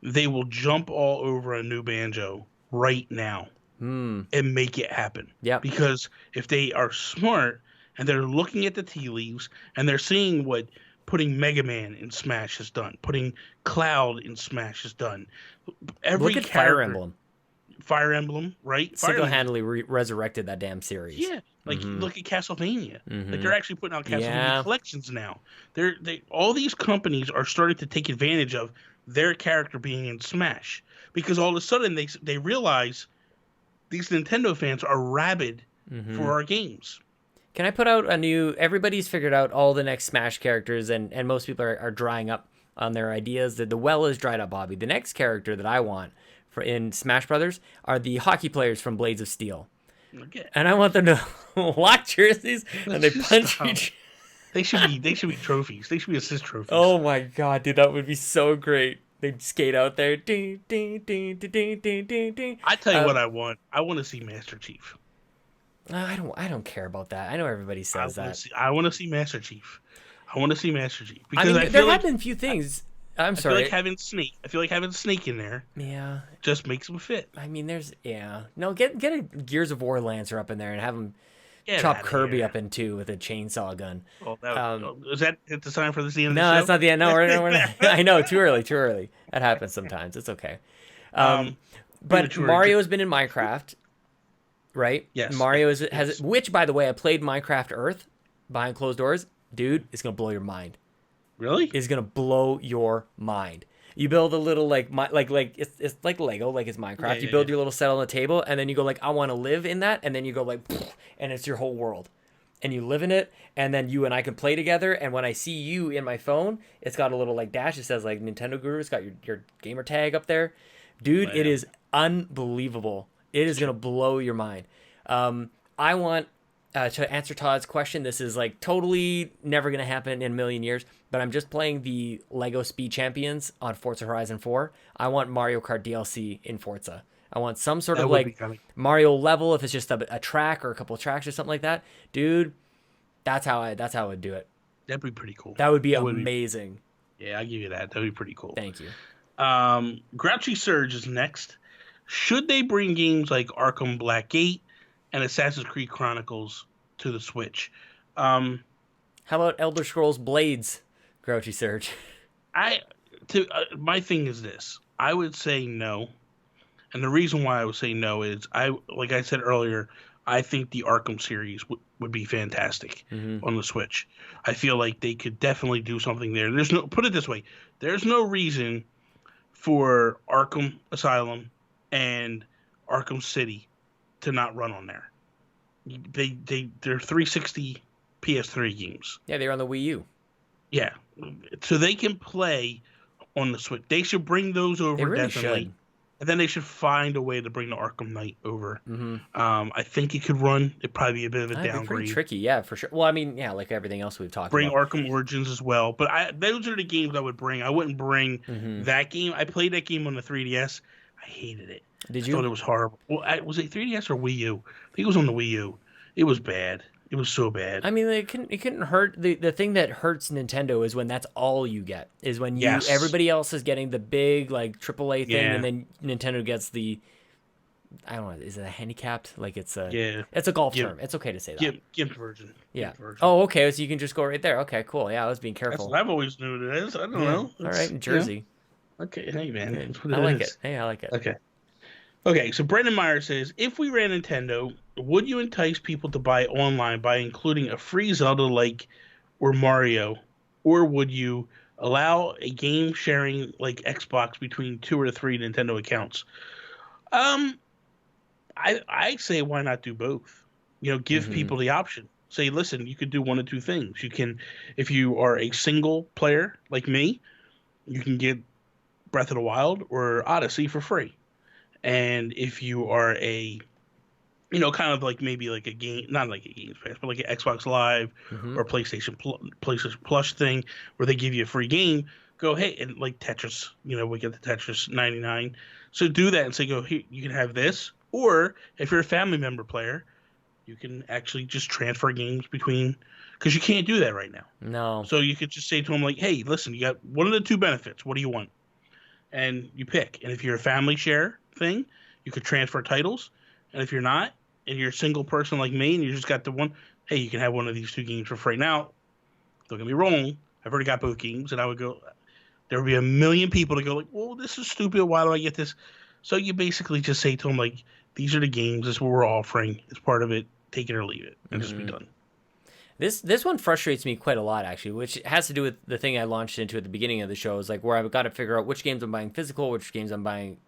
they will jump all over a new Banjo right now and make it happen. Yeah. Because if they are smart and they're looking at the tea leaves and they're seeing what putting Mega Man in Smash has done, putting Cloud in Smash has done. Look at Fire Emblem. Fire Emblem, right? Single-handedly resurrected that damn series. Yeah, like look at Castlevania. Like they're actually putting out Castlevania collections now. They all these companies are starting to take advantage of their character being in Smash because all of a sudden they realize these Nintendo fans are rabid for our games. Can I put out a new? Everybody's figured out all the next Smash characters, and most people are drying up on their ideas. The well is dried up, Bobby. The next character that I want in Smash Brothers are the hockey players from Blades of Steel. Okay. And I want them to lock jerseys and they punch each. They should be trophies. They should be assist trophies. Oh my god, dude, that would be so great. They'd skate out there. Ding, ding, ding, ding, ding, ding, ding, ding. I tell you what I want. I want to see Master Chief. I don't care about that. I know everybody says that. I want to see Master Chief. Because there have been a few things. I'm sorry. I feel like having Snake in there. Yeah. Just makes them fit. I mean, no. Get a Gears of War Lancer up in there and have him chop Kirby up in two with a chainsaw gun. Well, is that the sign for the end of the show? No, that's not the end. No, we're not. I know. Too early. That happens sometimes. It's okay. But Mario's been in Minecraft, right? Yes. Mario has which, by the way, I played Minecraft Earth behind closed doors. Dude, it's gonna blow your mind. Really? Is gonna blow your mind. You build a little it's like Lego, like it's Minecraft. You build your little set on the table, and then you go like, I want to live in that, and then you go like, and it's your whole world, and you live in it, and then you and I can play together. And when I see you in my phone, it's got a little like dash. It says like Nintendo Guru. It's got your gamer tag up there, dude. It is unbelievable. It is gonna blow your mind. I want. To answer Todd's question, this is like totally never going to happen in a million years, but I'm just playing the Lego Speed Champions on Forza Horizon 4. I want Mario Kart DLC in Forza. I want some sort of like Mario level, if it's just a track or a couple of tracks or something like that. Dude, that's how I would do it. That'd be pretty cool. That would be amazing. Yeah, I'll give you that. That'd be pretty cool. Thank you. Grouchy Surge is next. Should they bring games like Arkham Black Gate and Assassin's Creed Chronicles to the Switch? How about Elder Scrolls Blades, Grouchy Surge? My thing is this. I would say no. And the reason why I would say no is, like I said earlier, I think the Arkham series would be fantastic on the Switch. I feel like they could definitely do something there. Put it this way. There's no reason for Arkham Asylum and Arkham City to not run on there. They're 360 PS3 games. Yeah, they're on the Wii U. Yeah, so they can play on the Switch. They should bring those over. They really definitely should. And then they should find a way to bring the Arkham Knight over. I think it could run. It'd probably be a bit of a downgrade. Be pretty tricky, yeah, for sure. Well, I mean, yeah, like everything else we've talked about. Bring Arkham Origins as well. But those are the games I would bring. I wouldn't bring that game. I played that game on the 3DS. I hated it. Did you? I thought it was horrible. Well, was it 3DS or Wii U? I think it was on the Wii U. It was bad. It was so bad. I mean, it couldn't hurt. The thing that hurts Nintendo is when that's all you get. Is when everybody else is getting the big like AAA thing, and then Nintendo gets the, I don't know, is it a handicapped? Like it's a golf term. It's okay to say that. Gift version. Yeah. Oh, okay. So you can just go right there. Okay, cool. Yeah, I was being careful. That's what I've always knew it is. I don't know. All right, in Jersey. Yeah. Okay, hey man. I like it. Hey, I like it. Okay, so Brendan Meyer says, if we ran Nintendo, would you entice people to buy online by including a free Zelda-like or Mario or would you allow a game sharing like Xbox between 2 or 3 Nintendo accounts? Um, I say why not do both? Give Mm-hmm. people the option. Say, listen, you could do one of two things. You can, if you are a single player like me, you can get Breath of the Wild or Odyssey for free. And if you are a, kind of like maybe like a game, not like a Games Pass, but like an Xbox Live Mm-hmm. or PlayStation Plus thing where they give you a free game, go, hey, and like Tetris, we get the Tetris 99. So do that and say, go, here, you can have this. Or if you're a family member player, you can actually just transfer games between, because you can't do that right now. No. So you could just say to them like, hey, listen, you got one of the two benefits. What do you want? And you pick. And if you're a family share thing, you could transfer titles. And if you're not, and you're a single person like me, and you just got the one, hey, you can have one of these two games for free. Now, don't get me wrong, I've already got both games, and I would go, there would be a million people to go like, well, this is stupid. Why do I get this? So you basically just say to them like, these are the games. This is what we're offering. It's part of it. Take it or leave it, and just be done. This one frustrates me quite a lot, actually, which has to do with the thing I launched into at the beginning of the show, is like where I've got to figure out which games I'm buying physical, which games I'm buying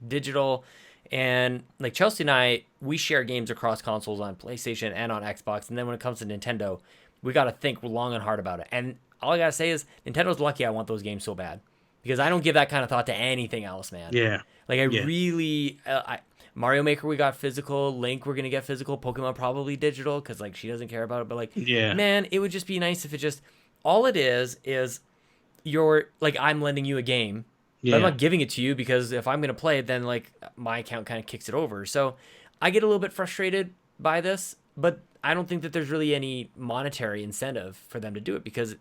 digital. And like Chelsea and I, we share games across consoles on PlayStation and on Xbox. And then when it comes to Nintendo, we got to think long and hard about it. And all I got to say is Nintendo's lucky I want those games so bad, because I don't give that kind of thought to anything else, man. Yeah. Like really, Mario Maker, we got physical. Link, we're going to get physical. Pokemon, probably digital, because like she doesn't care about it. But like, man, it would just be nice if it just, all it is you're like, I'm lending you a game. But I'm not giving it to you, because if I'm going to play it, then like my account kind of kicks it over. So I get a little bit frustrated by this, but I don't think that there's really any monetary incentive for them to do it, because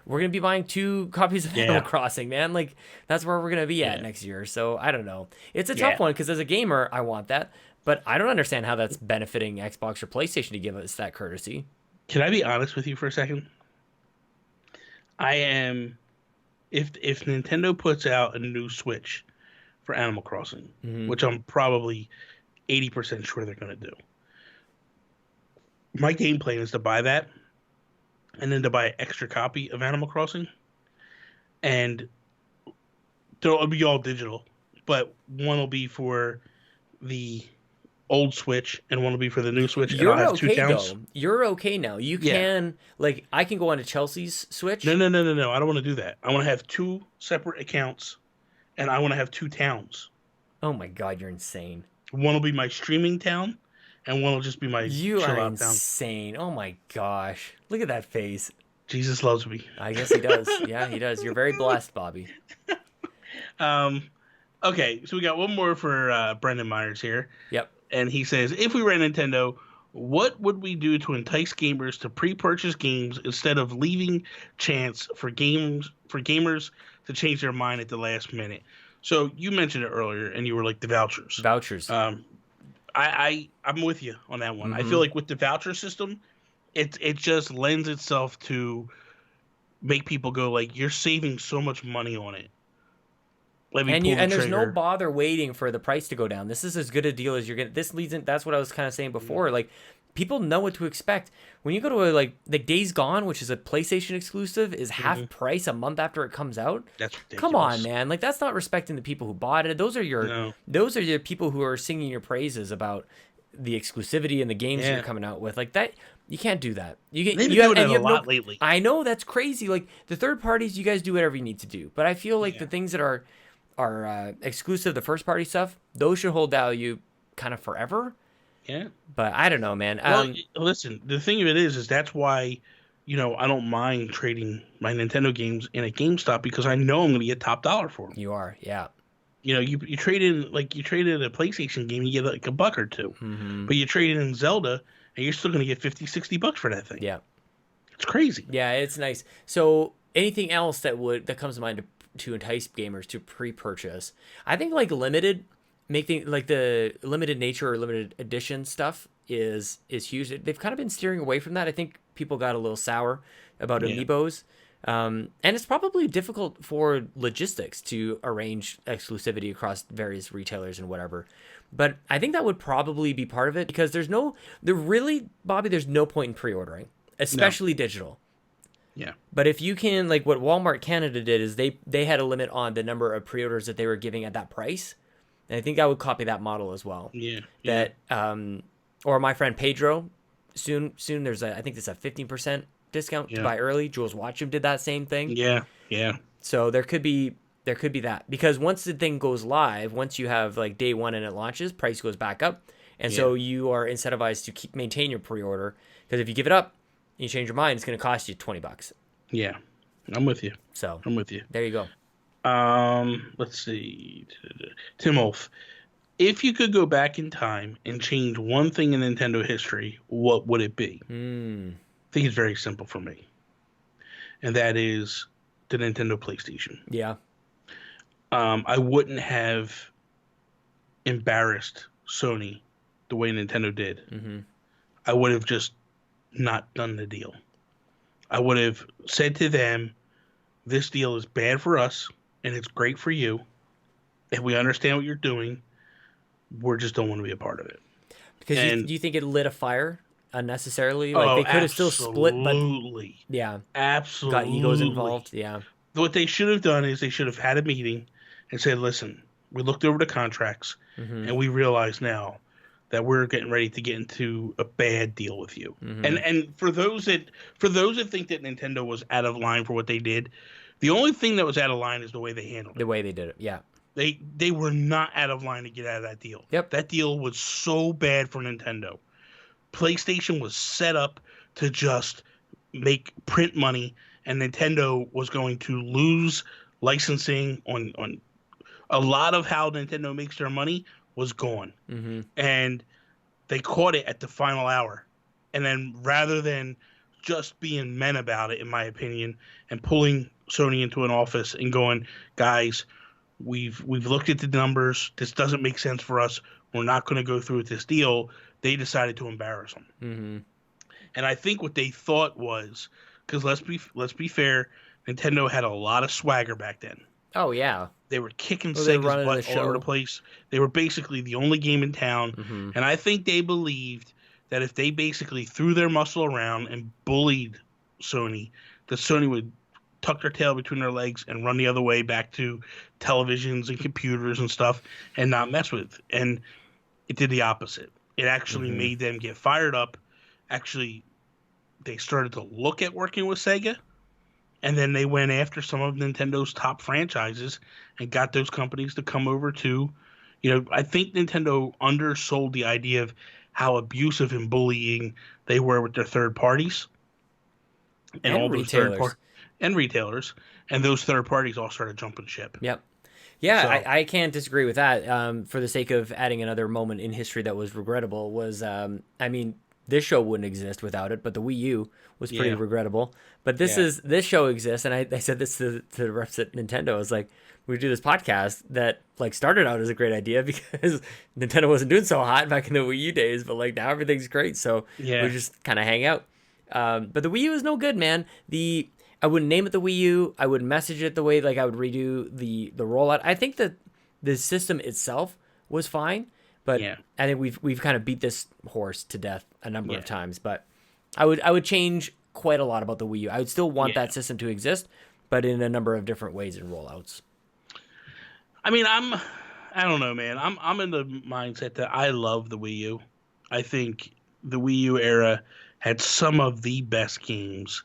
we're going to be buying 2 copies of Animal Crossing, man. Like that's where we're going to be at next year. So I don't know. It's a tough one, because as a gamer, I want that, but I don't understand how that's benefiting Xbox or PlayStation to give us that courtesy. Can I be honest with you for a second? If Nintendo puts out a new Switch for Animal Crossing, which I'm probably 80% sure they're going to do, my game plan is to buy that and then to buy an extra copy of Animal Crossing. And it'll be all digital, but one will be for the old Switch and one will be for the new Switch. You're and I'll have okay, 2 towns. though. You're okay now. You can, like, I can go onto Chelsea's Switch. No. I don't want to do that. I want to have 2 separate accounts, and I want to have 2 towns. Oh my God, you're insane. One will be my streaming town, and one will just be my chill out town. Insane. Oh my gosh. Look at that face. Jesus loves me. I guess he does. Yeah, he does. You're very blessed, Bobby. Okay, so we got one more for Brendan Myers here. Yep. And he says, if we ran Nintendo, what would we do to entice gamers to pre-purchase games instead of leaving chance for gamers to change their mind at the last minute? So you mentioned it earlier, and you were like the vouchers. Vouchers. I'm with you on that one. I feel like with the voucher system, it just lends itself to make people go like, you're saving so much money on it. And there's no bother waiting for the price to go down. This is as good a deal as you're getting. This leads in. That's what I was kind of saying before. Like, people know what to expect when you go to like Days Gone, which is a PlayStation exclusive, is half price a month after it comes out. That's ridiculous. Come on, man. Like, that's not respecting the people who bought it. Those are your people who are singing your praises about the exclusivity and the games you're coming out with. Like that, you can't do that. You do it a lot lately. I know, that's crazy. Like the third parties, you guys do whatever you need to do, but I feel like the things that are exclusive, the first party stuff, those should hold value kind of forever. Yeah. But I don't know, man. Well, listen, the thing of it is that's why, I don't mind trading my Nintendo games in a GameStop, because I know I'm going to get top dollar for them. You are, yeah. You trade in a PlayStation game, you get like $1 or $2. But you trade in Zelda, and you're still going to get $50-$60 for that thing. Yeah. It's crazy. Yeah, it's nice. So anything else that comes to mind to entice gamers to pre-purchase? I think like the limited nature or limited edition stuff is huge. They've kind of been steering away from that. I think people got a little sour about amiibos. And it's probably difficult for logistics to arrange exclusivity across various retailers and whatever. But I think that would probably be part of it, because there's no point in pre-ordering, especially digital. Yeah. But if you can, like what Walmart Canada did is they had a limit on the number of pre-orders that they were giving at that price. And I think I would copy that model as well. Yeah. That or my friend Pedro, soon there's I think there's a 15% discount to buy early. Jules Watcham did that same thing. Yeah. Yeah. So there could be that, because once the thing goes live, once you have like day one and it launches, price goes back up, and so you are incentivized to maintain your pre-order, because if you give it up and you change your mind, it's going to cost you $20. Yeah, I'm with you. So I'm with you. There you go. Let's see. Tim Aulph. If you could go back in time and change one thing in Nintendo history, what would it be? I think it's very simple for me, and that is the Nintendo PlayStation. Yeah. I wouldn't have embarrassed Sony the way Nintendo did. Mm-hmm. I would have just not done the deal. I would have said to them, this deal is bad for us and it's great for you. And we understand what you're doing. We just don't want to be a part of it. Because do you think it lit a fire unnecessarily? Like they could have still split, but yeah, absolutely got egos involved. Yeah. What they should have done is they should have had a meeting and said, listen, we looked over the contracts and we realize now that we're getting ready to get into a bad deal with you. And for those that think that Nintendo was out of line for what they did, the only thing that was out of line is the way they handled it. The way they did it, yeah. They were not out of line to get out of that deal. Yep. That deal was so bad for Nintendo. PlayStation was set up to just make print money, and Nintendo was going to lose licensing on a lot of how Nintendo makes their money was gone. And they caught it at the final hour. And then rather than just being men about it, in my opinion, and pulling Sony into an office and going, guys, we've looked at the numbers. This doesn't make sense for us. We're not going to go through with this deal. They decided to embarrass them. And I think what they thought was, because let's be fair, Nintendo had a lot of swagger back then. Oh yeah, they were kicking Sega's butt all over the place. They were basically the only game in town, and I think they believed that if they basically threw their muscle around and bullied Sony, that Sony would tuck their tail between their legs and run the other way back to televisions and computers and stuff and not mess with. And it did the opposite. It actually made them get fired up. Actually, they started to look at working with Sega, and then they went after some of Nintendo's top franchises and got those companies to come over to, I think Nintendo undersold the idea of how abusive and bullying they were with their third parties and all those retailers, and those third parties all started jumping ship. Yep. Yeah, so, I can't disagree with that. For the sake of adding another moment in history that was regrettable was, this show wouldn't exist without it, but the Wii U was pretty regrettable. But this show exists, and I said this to the reps at Nintendo. I was like, we do this podcast that like started out as a great idea because Nintendo wasn't doing so hot back in the Wii U days, but like now everything's great, so we just kind of hang out. But the Wii U is no good, man. I wouldn't name it the Wii U. I wouldn't message it the way like I would redo the rollout. I think that the system itself was fine, but I think we've kind of beat this horse to death a number of times. But I would change quite a lot about the Wii U. I would still want that system to exist, but in a number of different ways and rollouts. I mean, I don't know, man. I'm in the mindset that I love the Wii U. I think the Wii U era had some of the best games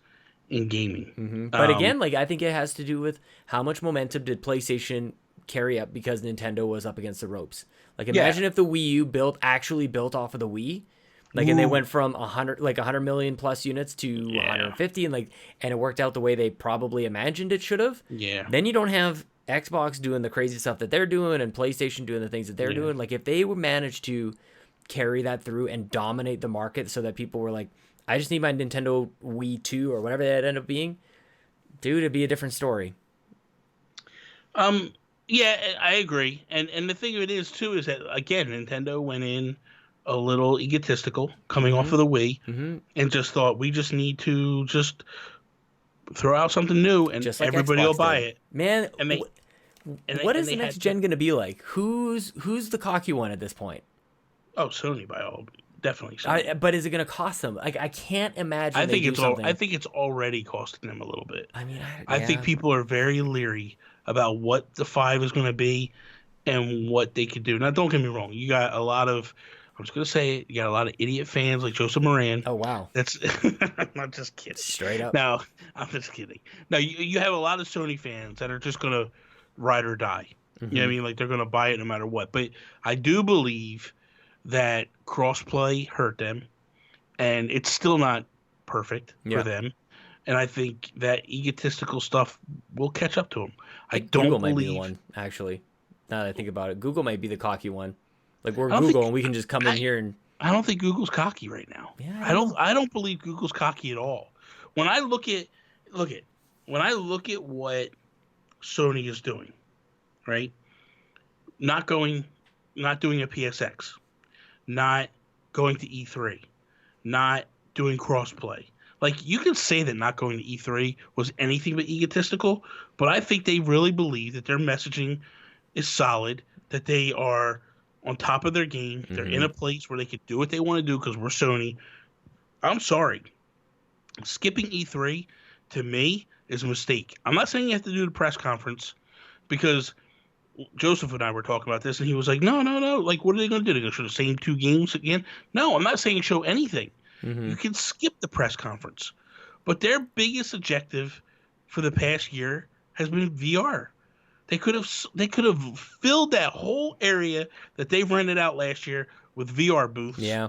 in gaming. But again, like I think it has to do with how much momentum did PlayStation carry up because Nintendo was up against the ropes. Like imagine if the Wii U actually built off of the Wii, like and they went from 100 million plus units to 150, and it worked out the way they probably imagined it should have. Yeah. Then you don't have Xbox doing the crazy stuff that they're doing and PlayStation doing the things that they're doing. Like if they were managed to carry that through and dominate the market so that people were like, I just need my Nintendo Wii 2 or whatever that ended up being, dude, it'd be a different story. Yeah, I agree. And the thing of it is, too, is that, again, Nintendo went in a little egotistical coming off of the Wii and just thought, we just need to just throw out something new and like everybody will buy it. Man, what is the next gen going to be like? Who's the cocky one at this point? Oh, Sony Definitely Sony. But is it going to cost them? Like, I can't imagine. I think something. I think it's already costing them a little bit. I mean, I think people are very leery about what the 5 is going to be and what they could do. Now, don't get me wrong. You got a lot of, I'm just going to say it, you got a lot of idiot fans like Joseph Moran. Oh, wow. That's, I'm not just kidding. Straight up. No, I'm just kidding. Now, you have a lot of Sony fans that are just going to ride or die. You know what I mean? Like, they're going to buy it no matter what. But I do believe that crossplay hurt them, and it's still not perfect for them. And I think that egotistical stuff will catch up to them. I don't Google believe might be the one, actually. Now that I think about it, Google might be the cocky one. Like, we're Google, and we can just come in here and. I don't think Google's cocky right now. Yeah, I don't believe Google's cocky at all. When I look at what Sony is doing, right? Not doing a PSX, not going to E3, not doing crossplay. Like, you can say that not going to E3 was anything but egotistical, but I think they really believe that their messaging is solid, that they are on top of their game. They're in a place where they could do what they want to do because we're Sony. I'm sorry. Skipping E3, to me, is a mistake. I'm not saying you have to do the press conference because Joseph and I were talking about this, and he was like, no. Like, what are they going to do? They're going to show the same 2 games again? No, I'm not saying show anything. You can skip the press conference. But their biggest objective for the past year has been VR. They could have filled that whole area that they rented out last year with VR booths. Yeah.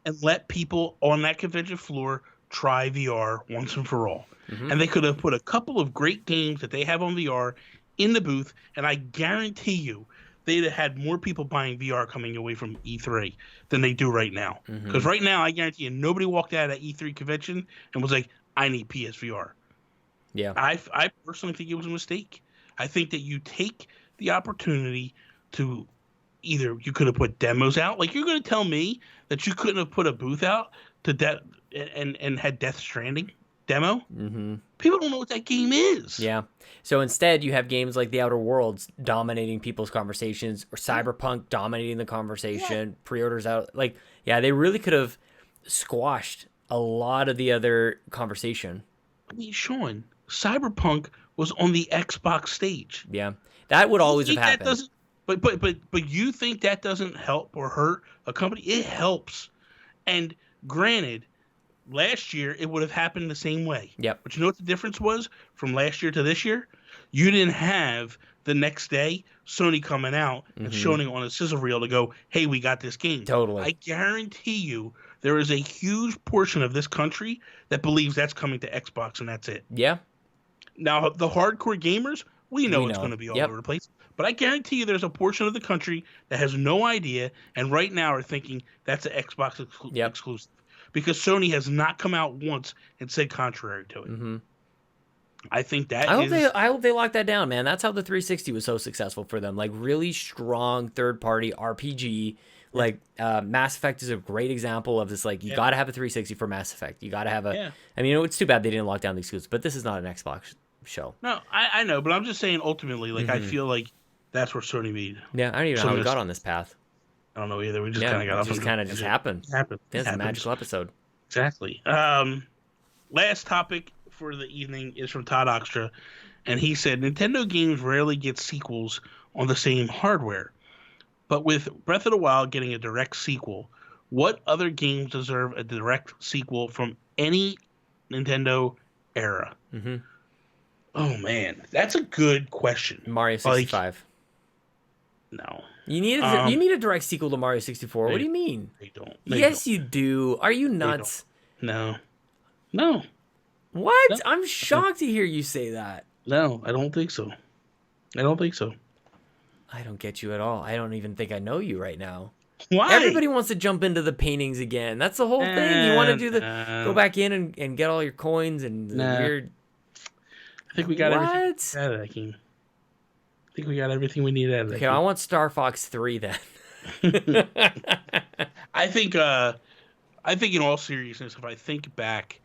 And let people on that convention floor try VR once and for all. And they could have put a couple of great games that they have on VR in the booth, and I guarantee you they'd have had more people buying VR coming away from E3 than they do right now. Because right now, I guarantee you, nobody walked out of that E3 convention and was like, I need PSVR. Yeah. I personally think it was a mistake. I think that you take the opportunity to either you could have put demos out. Like, you're going to tell me that you couldn't have put a booth out to and had Death Stranding demo? People don't know what that game is. Yeah. So instead, you have games like The Outer Worlds dominating people's conversations, or Cyberpunk dominating the conversation. Pre-orders out. Like, yeah, they really could have squashed a lot of the other conversation. I mean, Sean, Cyberpunk was on the Xbox stage. Yeah, that would always have happened. But you think that doesn't help or hurt a company? It helps. And granted, last year it would have happened the same way. Yep. But you know what the difference was from last year to this year? You didn't have the next day Sony coming out and showing it on a sizzle reel to go, hey, we got this game. Totally. I guarantee you there is a huge portion of this country that believes that's coming to Xbox and that's it. Yeah. Now, the hardcore gamers, we know it's going to be all over the place. But I guarantee you there's a portion of the country that has no idea and right now are thinking that's an Xbox exclusive. Because Sony has not come out once and said contrary to it. I think that I hope they lock that down, man. That's how the 360 was so successful for them. Like, really strong third-party RPG. Like, Mass Effect is a great example of this. Like, you got to have a 360 for Mass Effect. You got to have a... I mean, it's too bad they didn't lock down the exclusives, but this is not an Xbox show. No, I know, but I'm just saying ultimately, like, I feel like that's where Sony made. Yeah, I don't even know how we got on this path. I don't know either. We just kind of got off. It just kind of happened. It's a magical episode. Exactly. Last topic for the evening is from Todd Oxtra, and he said Nintendo games rarely get sequels on the same hardware, but with Breath of the Wild getting a direct sequel, what other games deserve a direct sequel from any Nintendo era? Oh man, that's a good question. Mario 65. No. You need a direct sequel to Mario 64. What do you mean? They don't. Yes, you do. Are you nuts? No. What? No. I'm shocked to hear you say that. No, I don't think so. I don't get you at all. I don't even think I know you right now. Why? Everybody wants to jump into the paintings again. That's the whole thing. You want to do go back in and get all your coins and weird. I think we got everything out of that game. I think we got everything we need out of that game. I want Star Fox 3 then. I think in all seriousness, if I think back,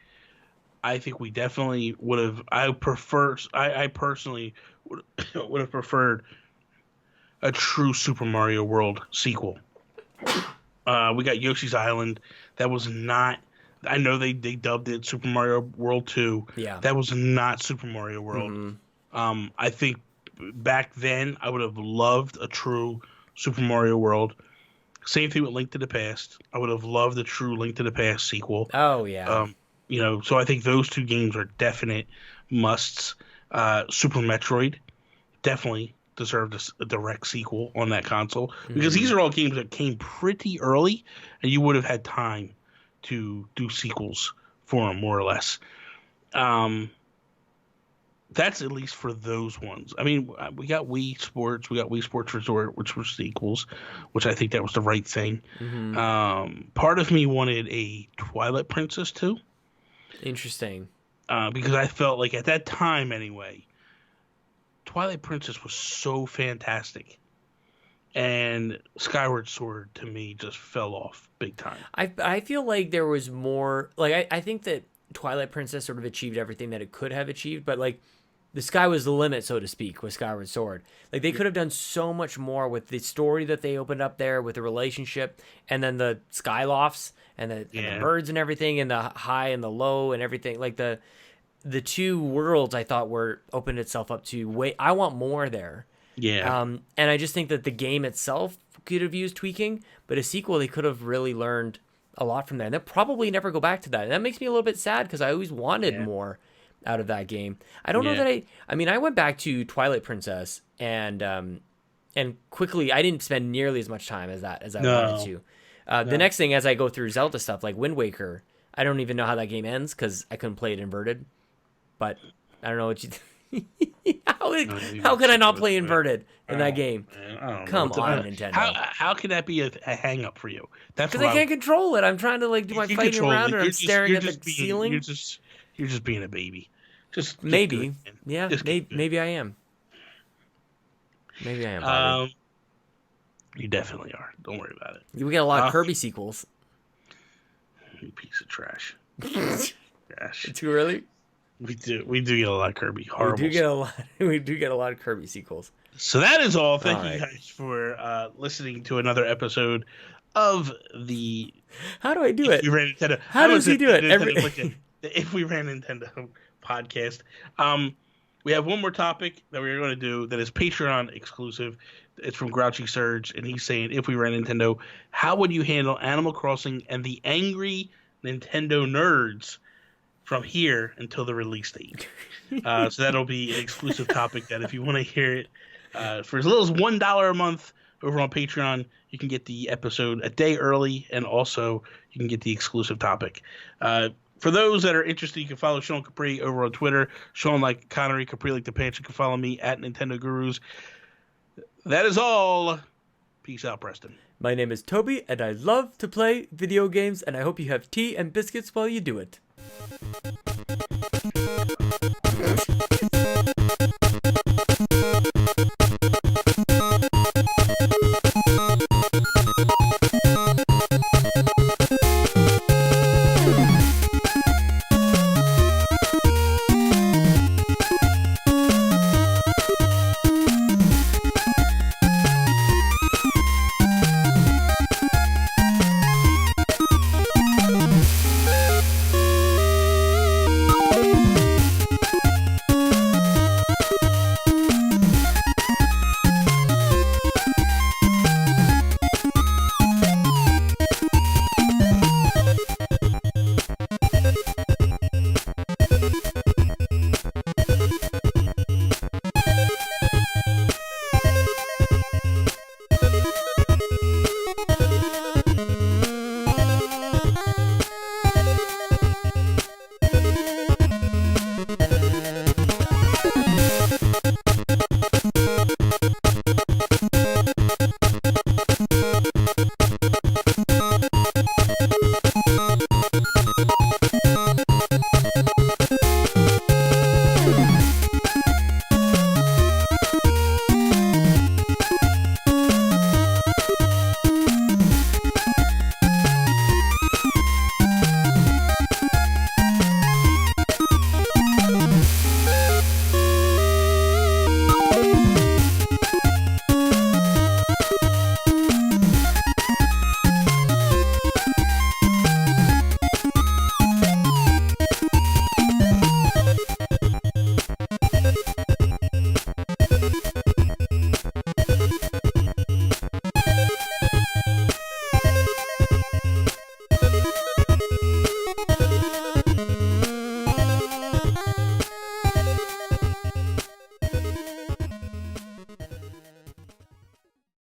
I think we definitely would have. I personally would have preferred a true Super Mario World sequel. We got Yoshi's Island. That was not. I know they dubbed it Super Mario World 2. Yeah. That was not Super Mario World. Mm-hmm. I think back then I would have loved a true Super Mario World. Same thing with Link to the Past. I would have loved a true Link to the Past sequel. Oh yeah. So I think those two games are definite musts. Super Metroid definitely deserved a direct sequel on that console because these are all games that came pretty early, and you would have had time to do sequels for them, more or less. That's at least for those ones. I mean, we got Wii Sports, we got Wii Sports Resort, which were sequels, which I think that was the right thing. Part of me wanted a Twilight Princess too. Interesting. Because I felt like at that time anyway, Twilight Princess was so fantastic. And Skyward Sword to me just fell off big time. I feel like there was more, like I think that Twilight Princess sort of achieved everything that it could have achieved, but like the sky was the limit, so to speak, with Skyward Sword. Like they could have done so much more with the story that they opened up there, with the relationship, and then the Skylofts and the birds and everything, and the high and the low and everything. Like the two worlds I thought were opened itself up to I want more there. Yeah. And I just think that the game itself could have used tweaking, but a sequel they could have really learned a lot from that. And they'll probably never go back to that. And that makes me a little bit sad because I always wanted more out of that game. I don't know that I mean, I went back to Twilight Princess and quickly I didn't spend nearly as much time as I wanted to. The next thing as I go through Zelda stuff like Wind Waker, I don't even know how that game ends because I couldn't play it inverted. But I don't know what you how can I not play inverted in that game? Come on, Nintendo. How can that be a hang up for you? That's because I can't control it. I'm trying to like do my fighting around and I'm staring at the ceiling. You're just being a baby. Just maybe. Yeah, maybe I am. Maybe I am. You definitely are. Don't worry about it. We got a lot of Kirby sequels. You piece of trash. Trash. Too early? We do get a lot of Kirby. Horrible. We do get a lot of Kirby sequels. So that is all. Thank you guys for listening to another episode of the. How do I do it? If we ran Nintendo. How does he do it? If we ran Nintendo podcast. We have one more topic that we're going to do that is Patreon exclusive. It's from Grouchy Surge, and he's saying, if we ran Nintendo, how would you handle Animal Crossing and the angry Nintendo nerds from here until the release date? So that'll be an exclusive topic that if you want to hear it for as little as $1 a month over on Patreon, you can get the episode a day early, and also you can get the exclusive topic. For those that are interested, you can follow Sean Capri over on Twitter. Sean like Connery, Capri like the Pants. You can follow me at Nintendo Gurus. That is all. Peace out, Preston. My name is Toby, and I love to play video games, and I hope you have tea and biscuits while you do it.